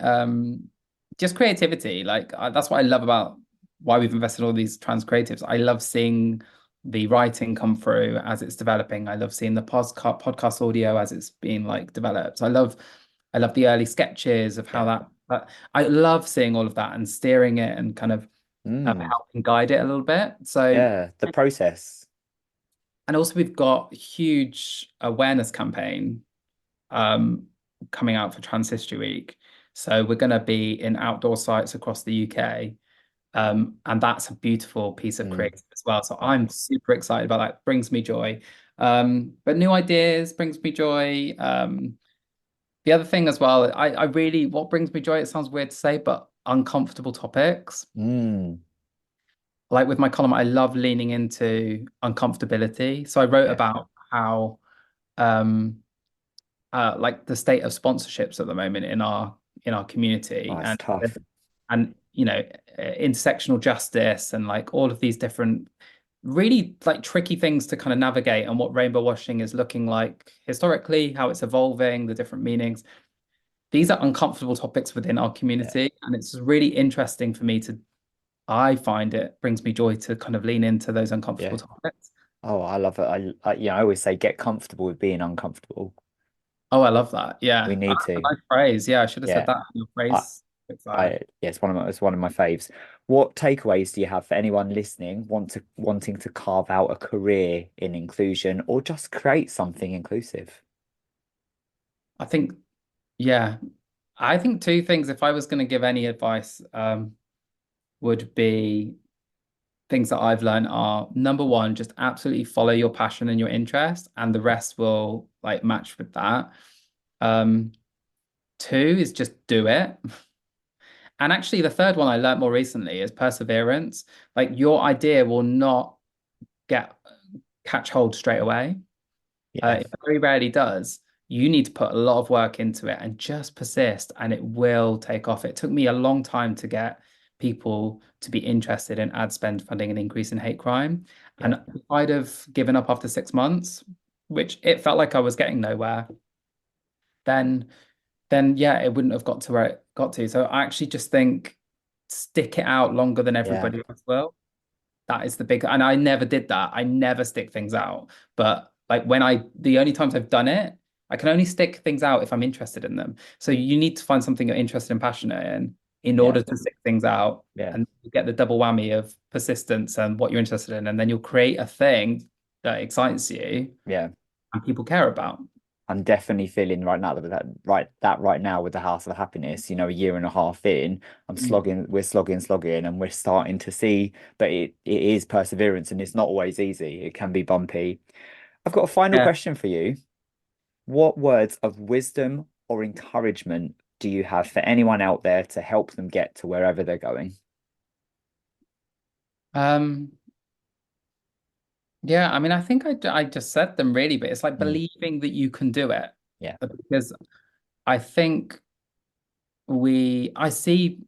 Speaker 2: just creativity. Like that's what I love about why we've invested in all these trans creatives. I love seeing the writing come through as it's developing. I love seeing the podcast audio as it's being like developed. I love the early sketches of how
Speaker 1: Yeah.
Speaker 2: that I love seeing all of that and steering it and kind of
Speaker 1: Mm.
Speaker 2: helping guide it a little bit. So
Speaker 1: Yeah. The process.
Speaker 2: and also we've got a huge awareness campaign um, coming out for Trans History Week. So we're going to be in outdoor sites across the UK. And that's a beautiful piece of
Speaker 1: Mm.
Speaker 2: creative as well. So
Speaker 1: Yeah.
Speaker 2: I'm super excited about that. Brings me joy. But new ideas brings me joy. The other thing as well, I really, what brings me joy, it sounds weird to say, but uncomfortable topics.
Speaker 1: Mm.
Speaker 2: Like with my column, I love leaning into uncomfortability. So I wrote
Speaker 1: Yeah.
Speaker 2: about how um, like the state of sponsorships at the moment in our
Speaker 1: Oh,
Speaker 2: community
Speaker 1: it's tough.
Speaker 2: and you know intersectional justice and like all of these different really like tricky things to kind of navigate and what rainbow washing is looking like historically, how it's evolving, the different meanings. These are uncomfortable topics within our
Speaker 1: Yeah.
Speaker 2: community, and it's really interesting for me to I find it brings me joy to kind of lean into those uncomfortable
Speaker 1: Yeah.
Speaker 2: topics.
Speaker 1: Oh, I love it. I always say get comfortable with being uncomfortable.
Speaker 2: Oh, I love that.
Speaker 1: We
Speaker 2: Yeah.
Speaker 1: need
Speaker 2: That's a
Speaker 1: to.
Speaker 2: nice phrase. Yeah, I should have said
Speaker 1: Yeah.
Speaker 2: that in your
Speaker 1: I,
Speaker 2: phrase bio.
Speaker 1: yeah, it's one of my faves. What takeaways do you have for anyone listening wanting to carve out a career in inclusion or just create something inclusive?
Speaker 2: I think, yeah, I think two things, if I was going to give any advice, would be things that I've learned are number one, just absolutely follow your passion and your interest, and the rest will like match with that. Um, two is just do it. And actually, the third one I learned more recently is perseverance. Like your idea will not get catch hold straight away.
Speaker 1: Yeah.
Speaker 2: It very rarely does. You need to put a lot of work into it and just persist, and it will take off. It took me a long time to get people to be interested in ad spend funding an increase in hate crime.
Speaker 1: Yeah.
Speaker 2: And if I'd have given up after 6 months, which it felt like I was getting nowhere, then yeah, it wouldn't have got to where it got to. So I actually just think stick it out longer than
Speaker 1: Yeah.
Speaker 2: everybody else will. That is the big, and I never did that. I never stick things out. But like the only times I've done it, I can only stick things out if I'm interested in them. So you need to find something you're interested and passionate in
Speaker 1: Yeah.
Speaker 2: order to stick things out
Speaker 1: Yeah.
Speaker 2: and you get the double whammy of persistence and what you're interested in. And then you'll create a thing that excites you
Speaker 1: Yeah.
Speaker 2: and people care about.
Speaker 1: I'm definitely feeling right now that right now with the House of Happiness, a year and a half in,
Speaker 2: Mm.
Speaker 1: we're slogging, and we're starting to see, but it is perseverance and it's not always easy. It can be bumpy. I've got a final
Speaker 2: Yeah.
Speaker 1: question for you. What words of wisdom or encouragement do you have for anyone out there to help them get to wherever they're going?
Speaker 2: Um, yeah, I mean, I think I just said them really, but it's like
Speaker 1: Mm,
Speaker 2: believing that you can do it.
Speaker 1: yeah,
Speaker 2: Because I think I see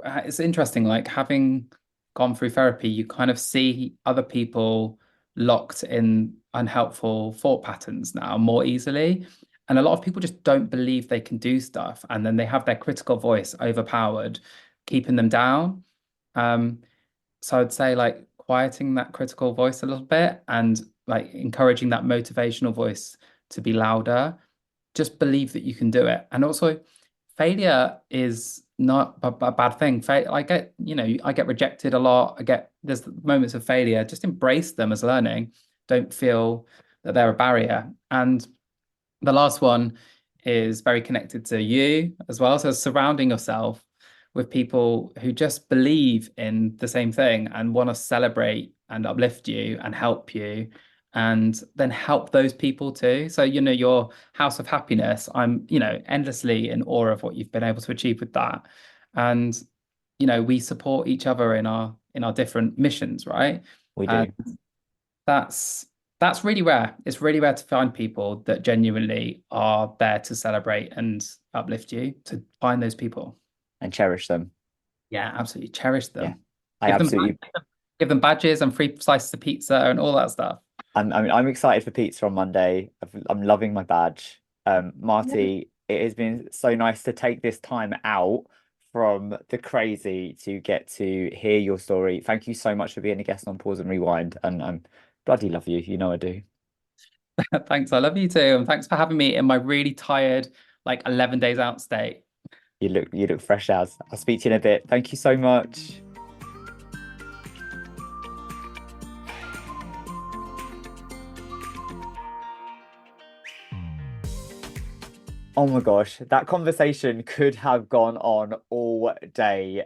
Speaker 2: it's interesting, like having gone through therapy, you kind of see other people locked in unhelpful thought patterns now more easily. And a lot of people just don't believe they can do stuff. And then they have their critical voice overpowered, keeping them down. Um, so I'd say like quieting that critical voice a little bit and like encouraging that motivational voice to be louder. Just believe that you can do it. And also, failure is not a bad thing. I get rejected a lot. There's moments of failure. Just embrace them as learning. Don't feel that they're a barrier. And the last one is very connected to you as well. So surrounding yourself with people who just believe in the same thing and want to celebrate and uplift you and help you, and then help those people too. So, your house of happiness, I'm, endlessly in awe of what you've been able to achieve with that. And, we support each other in our different missions, right?
Speaker 1: we
Speaker 2: And
Speaker 1: do.
Speaker 2: that's that's really rare. It's really rare to find people that genuinely are there to celebrate and uplift you, to find those people.
Speaker 1: And cherish them.
Speaker 2: Yeah, absolutely. Cherish
Speaker 1: Yeah,
Speaker 2: them.
Speaker 1: I
Speaker 2: Give them
Speaker 1: absolutely.
Speaker 2: give them badges and free slices of pizza and all that stuff.
Speaker 1: I'm excited for pizza on Monday. I'm loving my badge.
Speaker 2: Yeah.
Speaker 1: Marty, it has been so nice to take this time out from the crazy to get to hear your story. Thank you so much for being a guest on Pause and Rewind, and I'm bloody love you. You know I do.
Speaker 2: Thanks. I love you too. And thanks for having me in my really tired, like 11 days out state.
Speaker 1: You look fresh as. I'll speak to you in a bit. Thank you so much. Oh my gosh, that conversation could have gone on all day.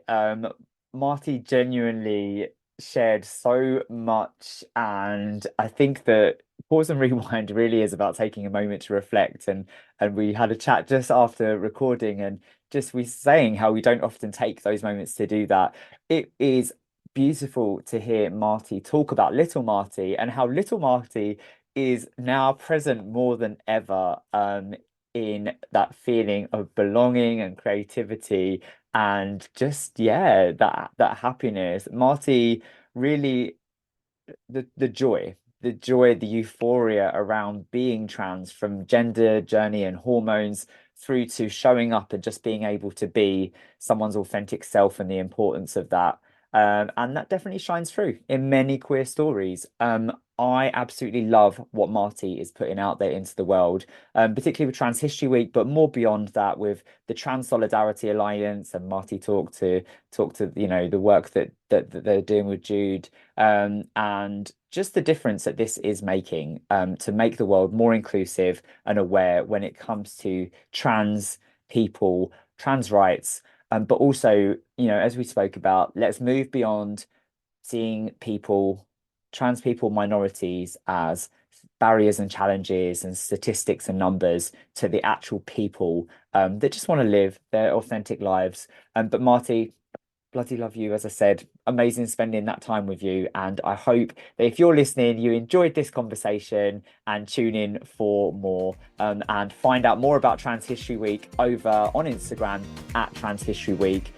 Speaker 1: Marty genuinely shared so much, and I think that Pause and Rewind really is about taking a moment to reflect. And we had a chat just after recording, and just we saying how we don't often take those moments to do that. It is beautiful to hear Marty talk about little Marty and how little Marty is now present more than ever. In that feeling of belonging and creativity and just that happiness. Marty really the joy, the euphoria around being trans, from gender journey and hormones through to showing up and just being able to be someone's authentic self, and the importance of that. And that definitely shines through in many queer stories. I absolutely love what Marty is putting out there into the world, particularly with Trans History Week, but more beyond that with the Trans Solidarity Alliance. And Marty talked to the work that they're doing with Jude, and just the difference that this is making, to make the world more inclusive and aware when it comes to trans people, trans rights, but also, as we spoke about, let's move beyond seeing trans people, minorities as barriers and challenges and statistics and numbers, to the actual people that just want to live their authentic lives. But Marty, bloody love you. As I said, amazing spending that time with you. And I hope that if you're listening, you enjoyed this conversation and tune in for more, and find out more about Trans History Week over on Instagram at Trans History Week.